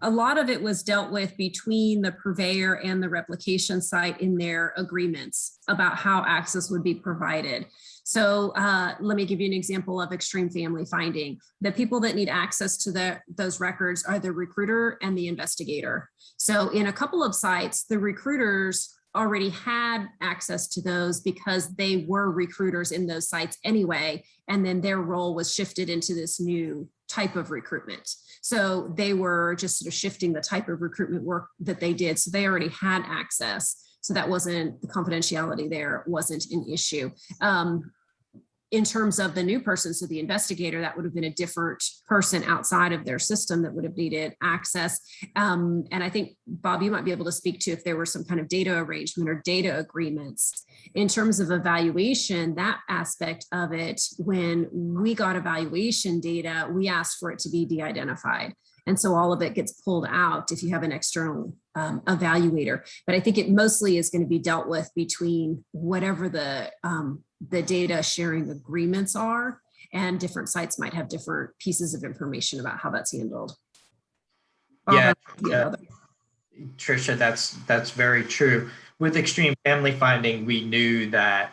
A lot of it was dealt with between the purveyor and the replication site in their agreements about how access would be provided. So let me give you an example of extreme family finding. The people that need access to those records are the recruiter and the investigator. So in a couple of sites, the recruiters already had access to those because they were recruiters in those sites anyway, and then their role was shifted into this new type of recruitment. So they were just sort of shifting the type of recruitment work that they did. So they already had access. So that wasn't, the confidentiality there wasn't an issue. In terms of the new person, so the investigator, that would have been a different person outside of their system that would have needed access. And I think, Bob, you might be able to speak to if there were some kind of data arrangement or data agreements. In terms of evaluation, that aspect of it, when we got evaluation data, we asked for it to be de-identified. And so all of it gets pulled out if you have an external evaluator. But I think it mostly is going to be dealt with between whatever the data sharing agreements are, and different sites might have different pieces of information about how that's handled. Yeah, Trisha, that's very true. With extreme family finding, we knew that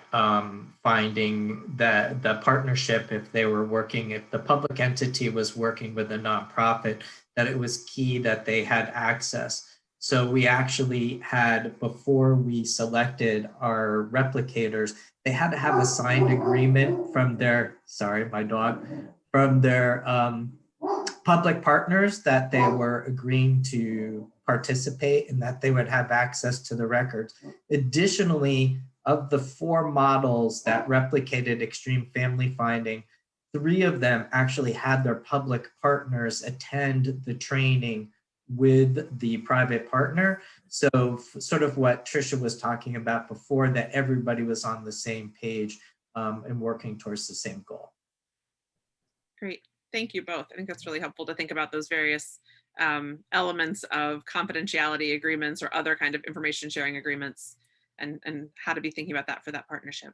finding that the partnership, if they were working, if the public entity was working with a nonprofit, that it was key that they had access. So we actually had, before we selected our replicators, they had to have a signed agreement from their, sorry, my dog, from their public partners that they were agreeing to participate and that they would have access to the records. Additionally, of the 4 models that replicated extreme family finding, 3 of them actually had their public partners attend the training with the private partner. So sort of what Trisha was talking about before, that everybody was on the same page and working towards the same goal. Great. Thank you both. I think that's really helpful to think about those various elements of confidentiality agreements or other kind of information sharing agreements, and how to be thinking about that for that partnership.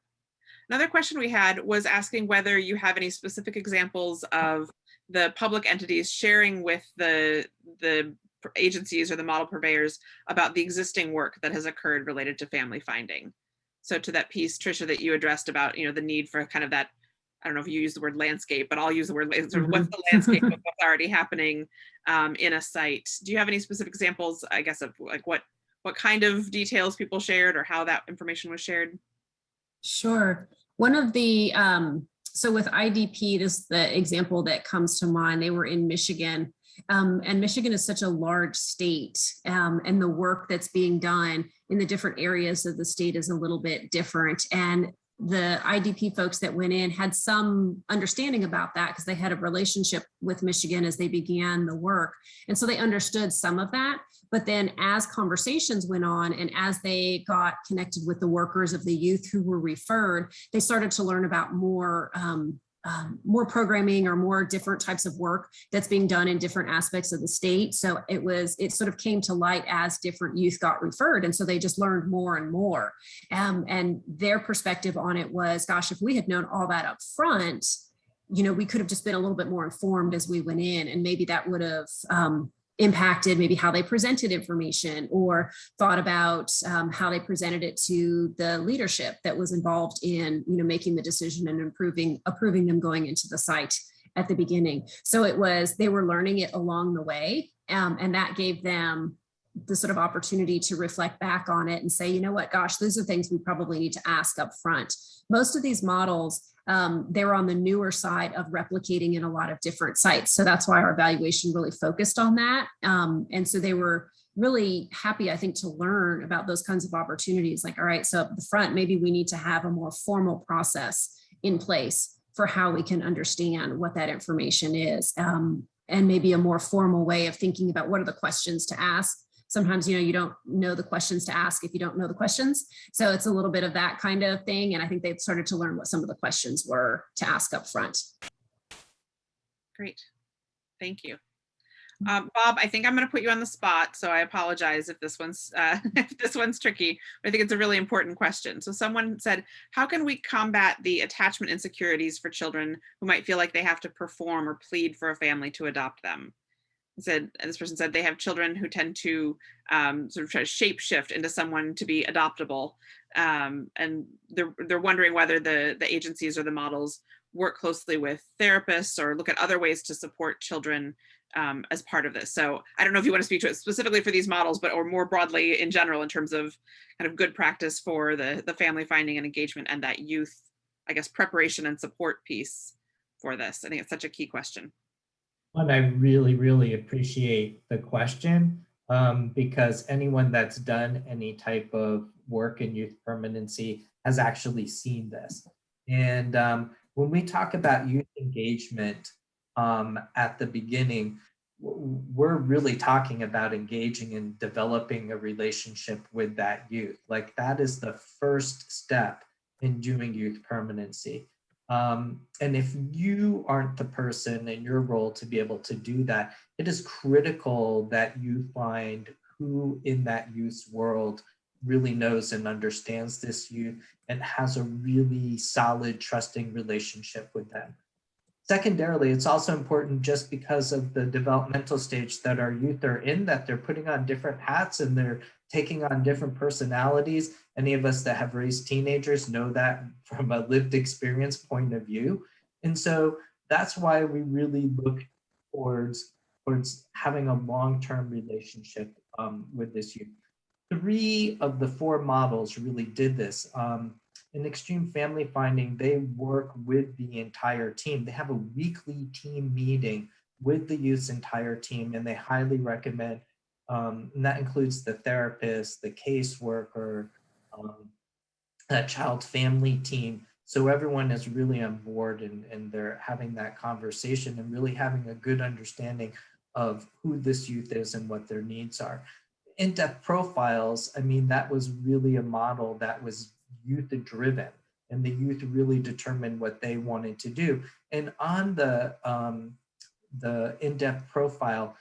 Another question we had was asking whether you have any specific examples of the public entities sharing with the agencies or the model purveyors about the existing work that has occurred related to family finding. So to that piece, Trisha, that you addressed about, the need for kind of that, I don't know if you use the word landscape, but I'll use the word sort of what's the landscape of what's already happening in a site. Do you have any specific examples, I guess, of like what kind of details people shared or how that information was shared? Sure. One of the, so with IDP, this is the example that comes to mind. They were in Michigan, and Michigan is such a large state, and the work that's being done in the different areas of the state is a little bit different. And the IDP folks that went in had some understanding about that because they had a relationship with Michigan as they began the work. And so they understood some of that. But then as conversations went on and as they got connected with the workers of the youth who were referred, they started to learn about more programming or more different types of work that's being done in different aspects of the state. So it sort of came to light as different youth got referred. And so they just learned more and more. And their perspective on it was, gosh, if we had known all that up front, we could have just been a little bit more informed as we went in, and maybe that would have impacted maybe how they presented information or thought about how they presented it to the leadership that was involved in making the decision and approving them going into the site at the beginning. So they were learning it along the way, and that gave them the sort of opportunity to reflect back on it and say, you know what, gosh, those are things we probably need to ask up front. Most of these models, they were on the newer side of replicating in a lot of different sites. So that's why our evaluation really focused on that. And so they were really happy, I think, to learn about those kinds of opportunities. Like, all right, so up the front, maybe we need to have a more formal process in place for how we can understand what that information is. And maybe a more formal way of thinking about what are the questions to ask. Sometimes, you don't know the questions to ask if you don't know the questions. So it's a little bit of that kind of thing. And I think they've started to learn what some of the questions were to ask up front. Great. Thank you. Bob, I think I'm going to put you on the spot, so I apologize if this one's tricky. But I think it's a really important question. So someone said, how can we combat the attachment insecurities for children who might feel like they have to perform or plead for a family to adopt them? This person said they have children who tend to sort of try to shape shift into someone to be adoptable, and they're wondering whether the agencies or the models work closely with therapists or look at other ways to support children as part of this. So I don't know if you want to speak to it specifically for these models, or more broadly in general in terms of kind of good practice for the family finding and engagement and that youth, I guess, preparation and support piece for this. I think it's such a key question. And I really, really appreciate the question, because anyone that's done any type of work in youth permanency has actually seen this. And when we talk about youth engagement at the beginning, we're really talking about engaging and developing a relationship with that youth. Like, that is the first step in doing youth permanency. And if you aren't the person in your role to be able to do that, it is critical that you find who in that youth's world really knows and understands this youth and has a really solid, trusting relationship with them. Secondarily, it's also important, just because of the developmental stage that our youth are in, that they're putting on different hats and they're taking on different personalities. Any of us that have raised teenagers know that from a lived experience point of view. And so that's why we really look towards having a long-term relationship with this youth. 3 of the 4 models really did this. In Extreme Family Finding, they work with the entire team. They have a weekly team meeting with the youth's entire team, and they highly recommend, and that includes the therapist, the caseworker, a child family team. So everyone is really on board, and they're having that conversation and really having a good understanding of who this youth is and what their needs are. Indepth Profiles, I mean, that was really a model that was youth driven, and the youth really determined what they wanted to do. And on the in-depth profile,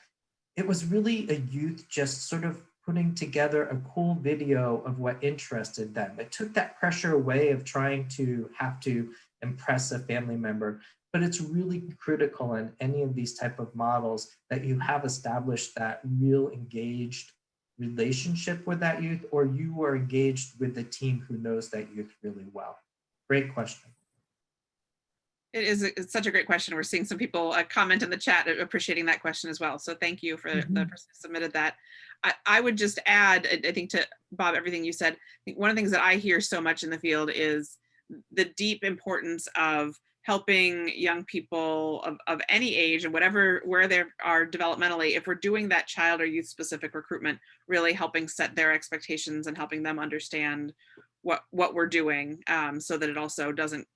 it was really a youth just sort of putting together a cool video of what interested them. It took that pressure away of trying to have to impress a family member, but it's really critical in any of these type of models that you have established that real engaged relationship with that youth, or you are engaged with the team who knows that youth really well. Great question. It's such a great question. We're seeing some people comment in the chat appreciating that question as well. So thank you for the person who submitted that. I would just add, I think, to Bob, everything you said. I think one of the things that I hear so much in the field is the deep importance of helping young people of any age and where they are developmentally, if we're doing that child or youth specific recruitment, really helping set their expectations and helping them understand what we're doing, so that it also doesn't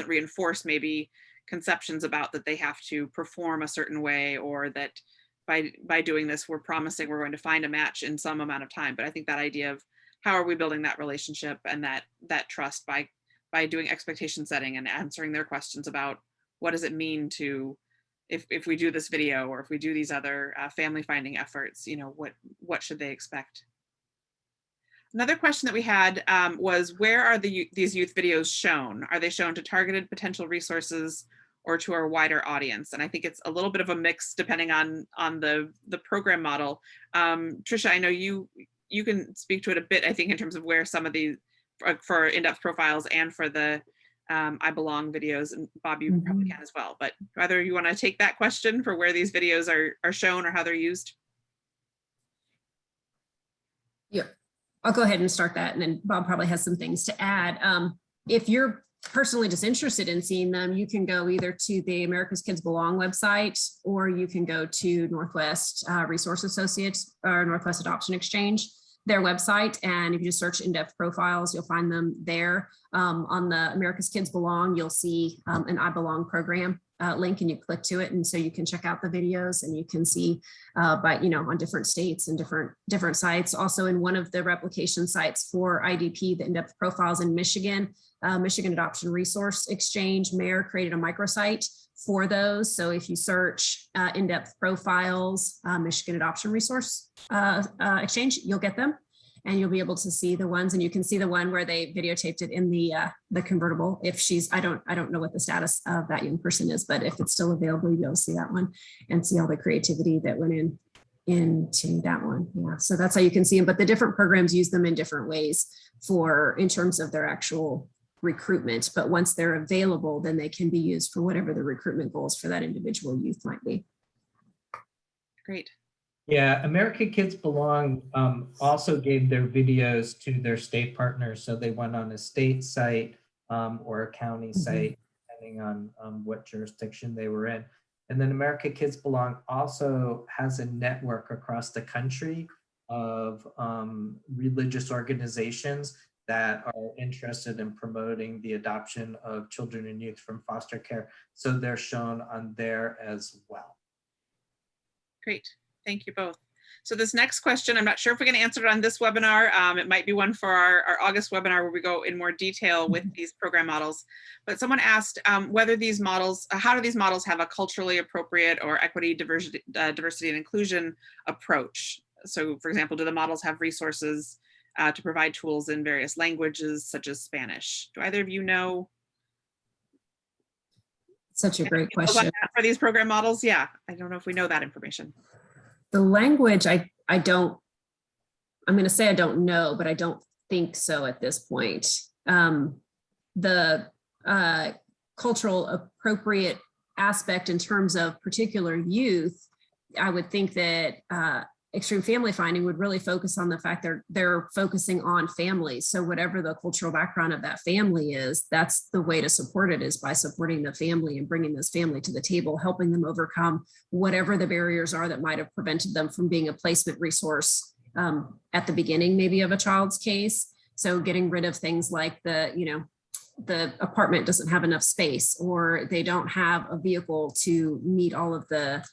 reinforce maybe conceptions about that they have to perform a certain way, or that by doing this, we're promising we're going to find a match in some amount of time. But I think that idea of how are we building that relationship and that trust by doing expectation setting and answering their questions about what does it mean to, if we do this video or if we do these other family finding efforts, what should they expect? Another question that we had was, where are these youth videos shown? Are they shown to targeted potential resources or to our wider audience? And I think it's a little bit of a mix depending on the program model. Trisha, I know you can speak to it a bit, I think, in terms of where some of these, for in-depth profiles and for the I Belong videos, and Bob, you probably can as well, but whether you want to take that question for where these videos are shown or how they're used. Yeah, I'll go ahead and start that, and then Bob probably has some things to add. If you're personally just interested in seeing them, you can go either to the America's Kids Belong website, or you can go to Northwest Resource Associates or Northwest Adoption Exchange, their website, and if you just search Indepth Profiles, you'll find them there. On the America's Kids Belong, you'll see an I Belong program link, and you click to it, and so you can check out the videos, and you can see on different states and different sites. Also, in one of the replication sites for IDP, the Indepth Profiles in Michigan, Michigan Adoption Resource Exchange, Mayor created a microsite for those. So if you search In-Depth Profiles, Michigan Adoption Resource Exchange, you'll get them, and you'll be able to see the ones, and you can see the one where they videotaped it in the convertible. If she's, I don't know what the status of that young person is, but if it's still available, you'll be able to see that one and see all the creativity that went into that one. Yeah, so that's how you can see them. But the different programs use them in different ways in terms of their actual recruitment, but once they're available, then they can be used for whatever the recruitment goals for that individual youth might be. Great. Yeah, American Kids Belong also gave their videos to their state partners. So they went on a state site or a county site, depending on what jurisdiction they were in. And then American Kids Belong also has a network across the country of religious organizations that are interested in promoting the adoption of children and youth from foster care. So they're shown on there as well. Great, thank you both. So this next question, I'm not sure if we can answer it on this webinar. It might be one for our August webinar where we go in more detail with these program models. But someone asked whether these models, how do these models have a culturally appropriate or equity, diversity and inclusion approach? So for example, do the models have resources to provide tools in various languages, such as Spanish? Do either of you know? Such a great question. For these program models, yeah, I don't know if we know that information. The language, I'm going to say I don't know, but I don't think so at this point. The cultural appropriate aspect in terms of particular youth, I would think that extreme family finding would really focus on the fact that they're focusing on families. So whatever the cultural background of that family is, that's the way to support it, is by supporting the family and bringing this family to the table, helping them overcome whatever the barriers are that might have prevented them from being a placement resource at the beginning, maybe of a child's case. So getting rid of things like the apartment doesn't have enough space, or they don't have a vehicle to meet all of the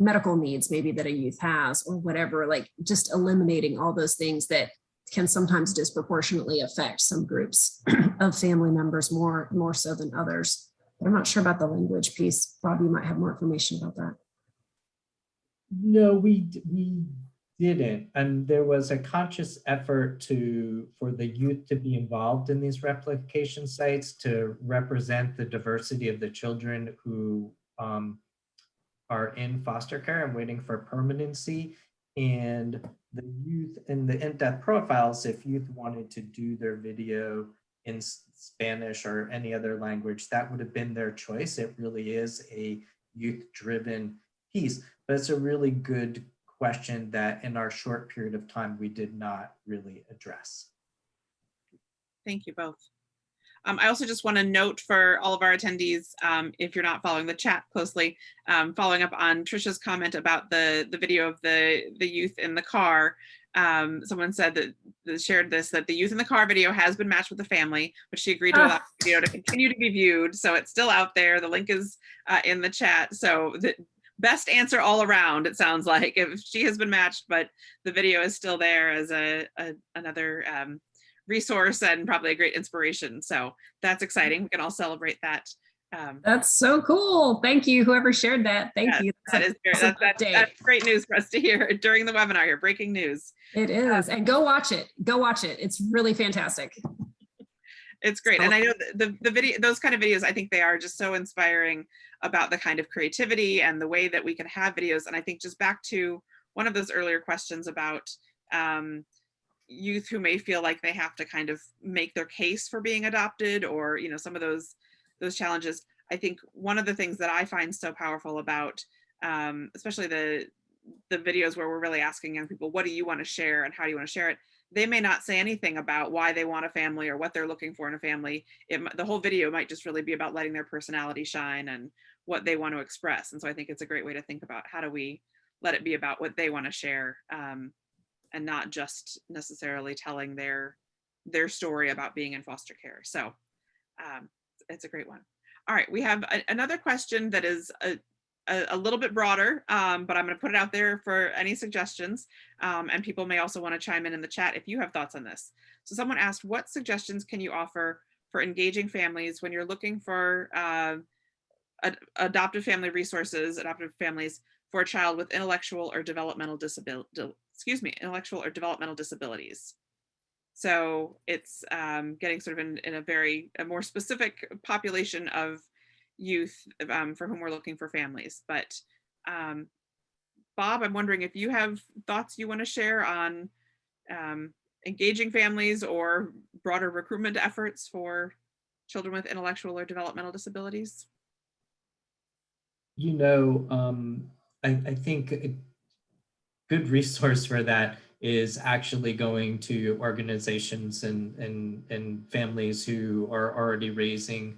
medical needs maybe that a youth has, or whatever, like just eliminating all those things that can sometimes disproportionately affect some groups of family members more so than others. But I'm not sure about the language piece. Bob, you might have more information about that. No, we didn't, and there was a conscious effort for the youth to be involved in these replication sites to represent the diversity of the children who are in foster care and waiting for permanency. And the youth in the in-depth profiles, if youth wanted to do their video in Spanish or any other language, that would have been their choice. It really is a youth-driven piece, but it's a really good question that in our short period of time, we did not really address. Thank you both. I also just want to note for all of our attendees, if you're not following the chat closely, following up on Trisha's comment about the video of the youth in the car. Someone said that shared this, that the youth in the car video has been matched with the family, but she agreed to allow the video to continue to be viewed. So it's still out there. The link is in the chat. So the best answer all around, it sounds like, if she has been matched, but the video is still there as another resource and probably a great inspiration. So that's exciting. We can all celebrate that. That's so cool. Thank you, whoever shared that. Thank you. That's great news for us to hear during the webinar here. Breaking news. It is. And go watch it. Go watch it. It's really fantastic. It's great. And I know the video, those kind of videos, I think they are just so inspiring about the kind of creativity and the way that we can have videos. And I think just back to one of those earlier questions about youth who may feel like they have to kind of make their case for being adopted, or, you know, some of those challenges. I think one of the things that I find so powerful about, especially the videos where we're really asking young people, what do you want to share and how do you want to share it? They may not say anything about why they want a family or what they're looking for in a family. The whole video might just really be about letting their personality shine and what they want to express. And so I think it's a great way to think about how do we let it be about what they want to share, and not just necessarily telling their story about being in foster care. So it's a great one. All right, we have another question that is a little bit broader, but I'm going to put it out there for any suggestions. And people may also want to chime in the chat if you have thoughts on this. So someone asked, what suggestions can you offer for engaging families when you're looking for adoptive family resources, adoptive families for a child with intellectual or developmental disabilities? So it's getting sort of in a more specific population of youth for whom we're looking for families. But Bob, I'm wondering if you have thoughts you want to share on engaging families or broader recruitment efforts for children with intellectual or developmental disabilities. You know, I think a good resource for that is actually going to organizations and families who are already raising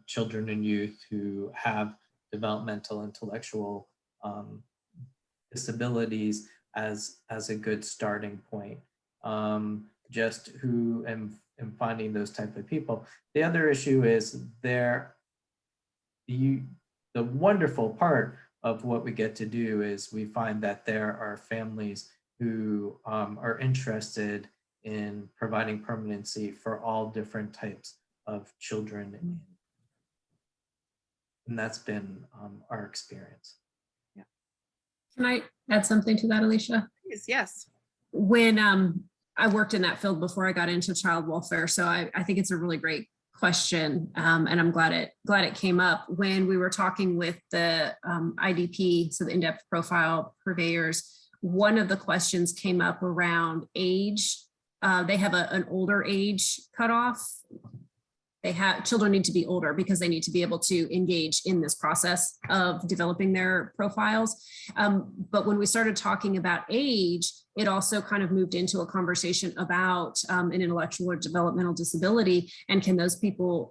children and youth who have developmental intellectual disabilities as a good starting point. Just who and finding those type of people. The other issue is the wonderful part of what we get to do is we find that there are families who are interested in providing permanency for all different types of children. And that's been our experience. Yeah. Can I add something to that, Alicia? Yes. When I worked in that field before I got into child welfare, so I think it's a really great question, and I'm glad it came up when we were talking with the IDP, so the in-depth profile purveyors. One of the questions came up around age. They have an older age cutoff. Children need to be older because they need to be able to engage in this process of developing their profiles. But when we started talking about age, it also kind of moved into a conversation about an intellectual or developmental disability, and can those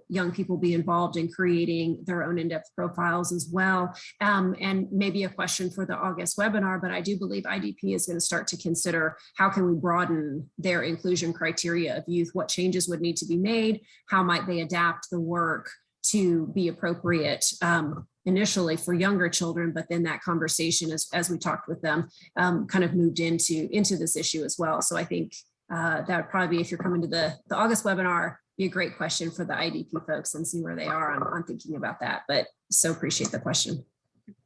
young people be involved in creating their own in-depth profiles as well? And maybe a question for the August webinar, but I do believe IDP is going to start to consider how can we broaden their inclusion criteria of youth, what changes would need to be made, how might they adapt the work to be appropriate initially for younger children, but then that conversation as we talked with them kind of moved into this issue as well. So I think that would probably be, if you're coming to the August webinar, be a great question for the IDP folks and see where they are on thinking about that. But so appreciate the question.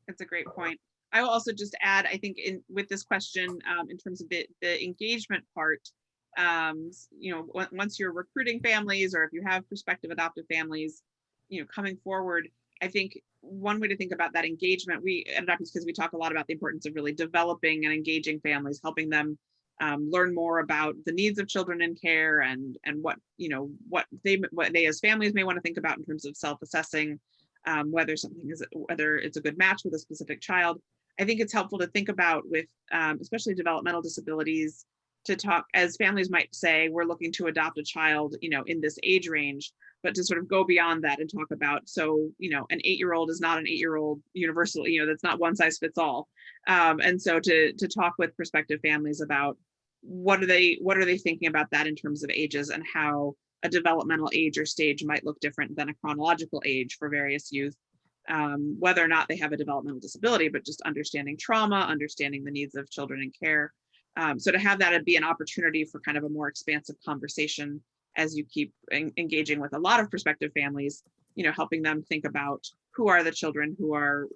It's a great point. I will also just add, I think with this question, in terms of the engagement part, once you're recruiting families, or if you have prospective adoptive families, coming forward, I think one way to think about that engagement, we at AdoptUSKids, we talk a lot about the importance of really developing and engaging families, helping them learn more about the needs of children in care, and what they as families may want to think about in terms of self-assessing whether it's a good match with a specific child. I think it's helpful to think about with especially developmental disabilities, to talk, as families might say, we're looking to adopt a child, in this age range, but to sort of go beyond that and talk about, so, an 8-year-old is not an 8-year-old universal, that's not one size fits all. And so to talk with prospective families about what are they thinking about that in terms of ages, and how a developmental age or stage might look different than a chronological age for various youth, whether or not they have a developmental disability, but just understanding trauma, understanding the needs of children in care. So to have that be an opportunity for kind of a more expansive conversation as you keep engaging with a lot of prospective families, helping them think about who are the children who are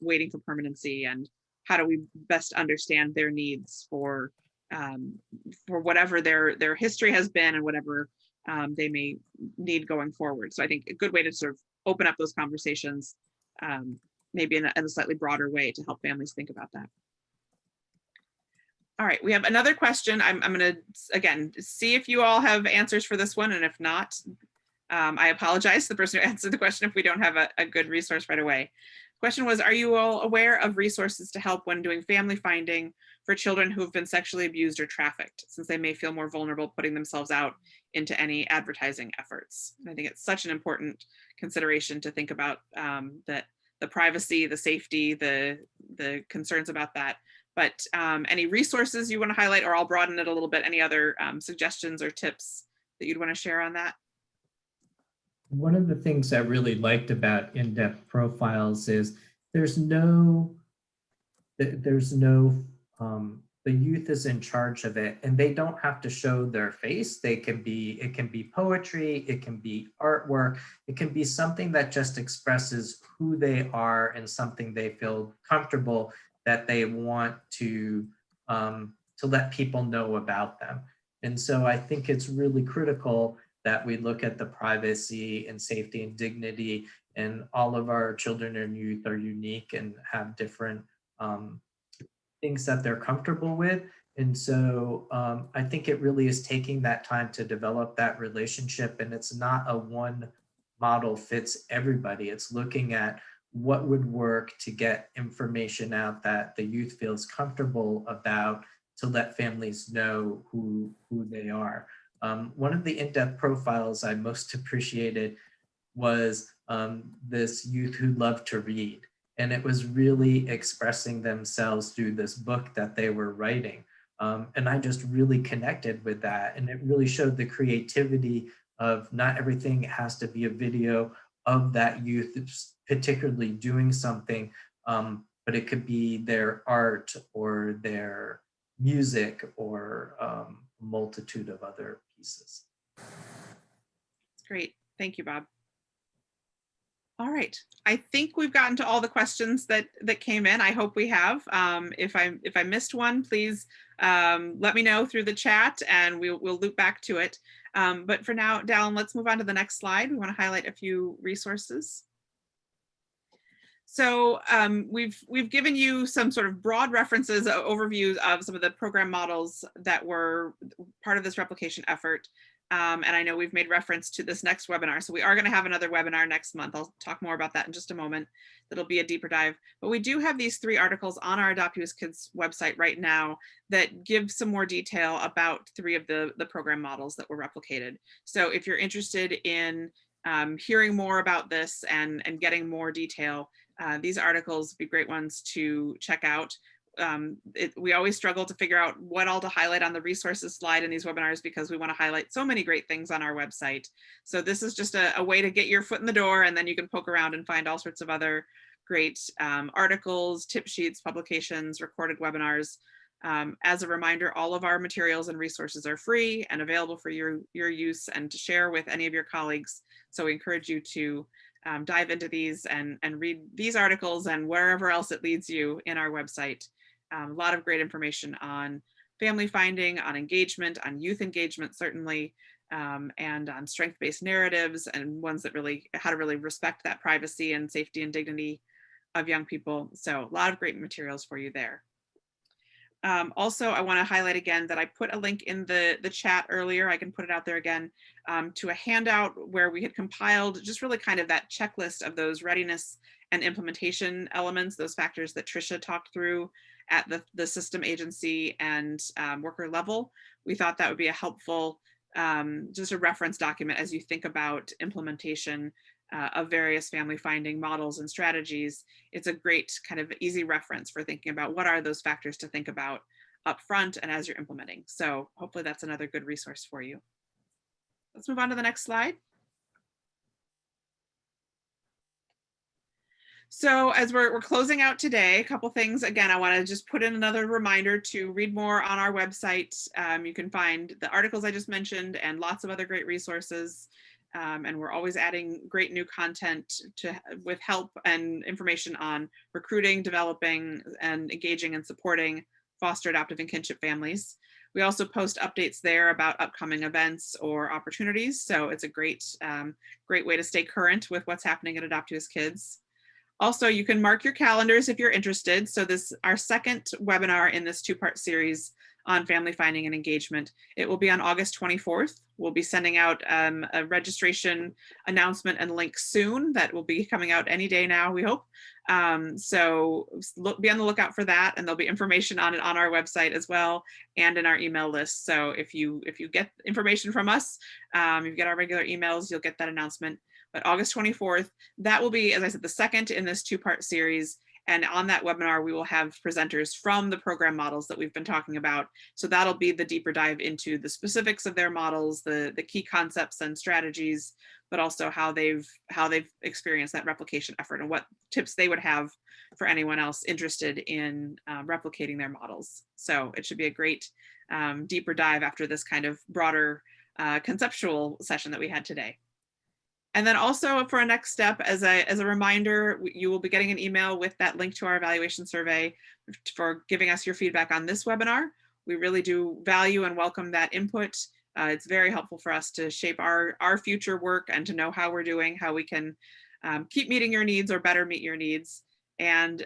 waiting for permanency, and how do we best understand their needs for whatever their history has been, and whatever they may need going forward. So I think a good way to sort of open up those conversations, maybe in a slightly broader way, to help families think about that. All right, we have another question. I'm going to, again, see if you all have answers for this one. And if not, I apologize to the person who answered the question if we don't have a good resource right away. The question was, are you all aware of resources to help when doing family finding for children who have been sexually abused or trafficked, since they may feel more vulnerable putting themselves out into any advertising efforts? And I think it's such an important consideration to think about, that the privacy, the safety, the concerns about that. But any resources you want to highlight, or I'll broaden it a little bit, any other suggestions or tips that you'd want to share on that? One of the things I really liked about Indepth Profiles is the youth is in charge of it, and they don't have to show their face. It can be poetry, it can be artwork, it can be something that just expresses who they are and something they feel comfortable that they want to let people know about them. And so I think it's really critical that we look at the privacy and safety and dignity, and all of our children and youth are unique and have different things that they're comfortable with. And so I think it really is taking that time to develop that relationship, and it's not a one model fits everybody. It's looking at what would work to get information out that the youth feels comfortable about, to let families know who they are. One of the in-depth profiles I most appreciated was this youth who loved to read. And it was really expressing themselves through this book that they were writing. And I just really connected with that. And it really showed the creativity of not everything has to be a video of that youth particularly doing something, but it could be their art or their music or a multitude of other pieces. Great, thank you, Bob. All right, I think we've gotten to all the questions that came in. I hope we have. If I missed one, please let me know through the chat, and we'll loop back to it. But for now, Dallin, let's move on to the next slide. We want to highlight a few resources. So we've given you some sort of broad references, overviews of some of the program models that were part of this replication effort. And I know we've made reference to this next webinar. So we are going to have another webinar next month. I'll talk more about that in just a moment. That'll be a deeper dive. But we do have these 3 articles on our AdoptUSKids website right now that give some more detail about 3 of the program models that were replicated. So if you're interested in hearing more about this and getting more detail, these articles would be great ones to check out. We always struggle to figure out what all to highlight on the resources slide in these webinars, because we want to highlight so many great things on our website. So this is just a way to get your foot in the door, and then you can poke around and find all sorts of other great articles, tip sheets, publications, recorded webinars. As a reminder, all of our materials and resources are free and available for your use and to share with any of your colleagues. So we encourage you to dive into these and read these articles and wherever else it leads you in our website. A lot of great information on family finding, on engagement, on youth engagement, certainly, and on strength-based narratives and ones that really, how to really respect that privacy and safety and dignity of young people. So a lot of great materials for you there. Also, I want to highlight again that I put a link in the chat earlier. I can put it out there again to a handout where we had compiled just really kind of that checklist of those readiness and implementation elements, those factors that Trisha talked through at the system agency and worker level. We thought that would be a helpful, just a reference document as you think about implementation of various family finding models and strategies. It's a great kind of easy reference for thinking about what are those factors to think about up front and as you're implementing. So hopefully that's another good resource for you. Let's move on to the next slide. So as we're closing out today, a couple things. Again, I want to just put in another reminder to read more on our website. You can find the articles I just mentioned and lots of other great resources. And we're always adding great new content with help and information on recruiting, developing, and engaging and supporting foster, adoptive, and kinship families. We also post updates there about upcoming events or opportunities. So it's a great way to stay current with what's happening at AdoptUSKids. Also, you can mark your calendars if you're interested. So this our second webinar in this two-part series on family finding and engagement. It will be on August 24th. We'll be sending out a registration announcement and link soon that will be coming out any day now, we hope. So be on the lookout for that, and there'll be information on it on our website as well and in our email list. So if you get information from us, if you get our regular emails, you'll get that announcement. But August 24th, that will be, as I said, the second in this two-part series. And on that webinar, we will have presenters from the program models that we've been talking about. So that'll be the deeper dive into the specifics of their models, the key concepts and strategies, but also how they've experienced that replication effort and what tips they would have for anyone else interested in replicating their models. So it should be a great deeper dive after this kind of broader conceptual session that we had today. And then also for a next step, as a reminder, you will be getting an email with that link to our evaluation survey for giving us your feedback on this webinar. We really do value and welcome that input. It's very helpful for us to shape our future work and to know how we're doing, how we can keep meeting your needs or better meet your needs, and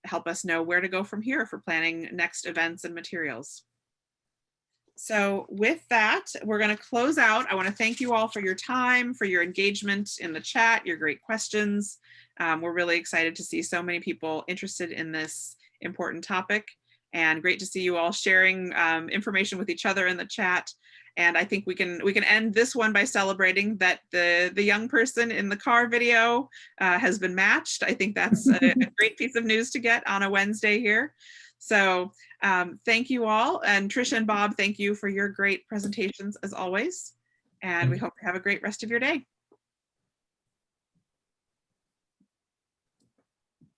help us know where to go from here for planning next events and materials. So with that, we're going to close out. I want to thank you all for your time, for your engagement in the chat, your great questions. We're really excited to see so many people interested in this important topic, and great to see you all sharing information with each other in the chat. And I think we can end this one by celebrating that the young person in the car video has been matched. I think that's a great piece of news to get on a Wednesday here. So thank you all. And Trisha and Bob, thank you for your great presentations as always. And we hope you have a great rest of your day.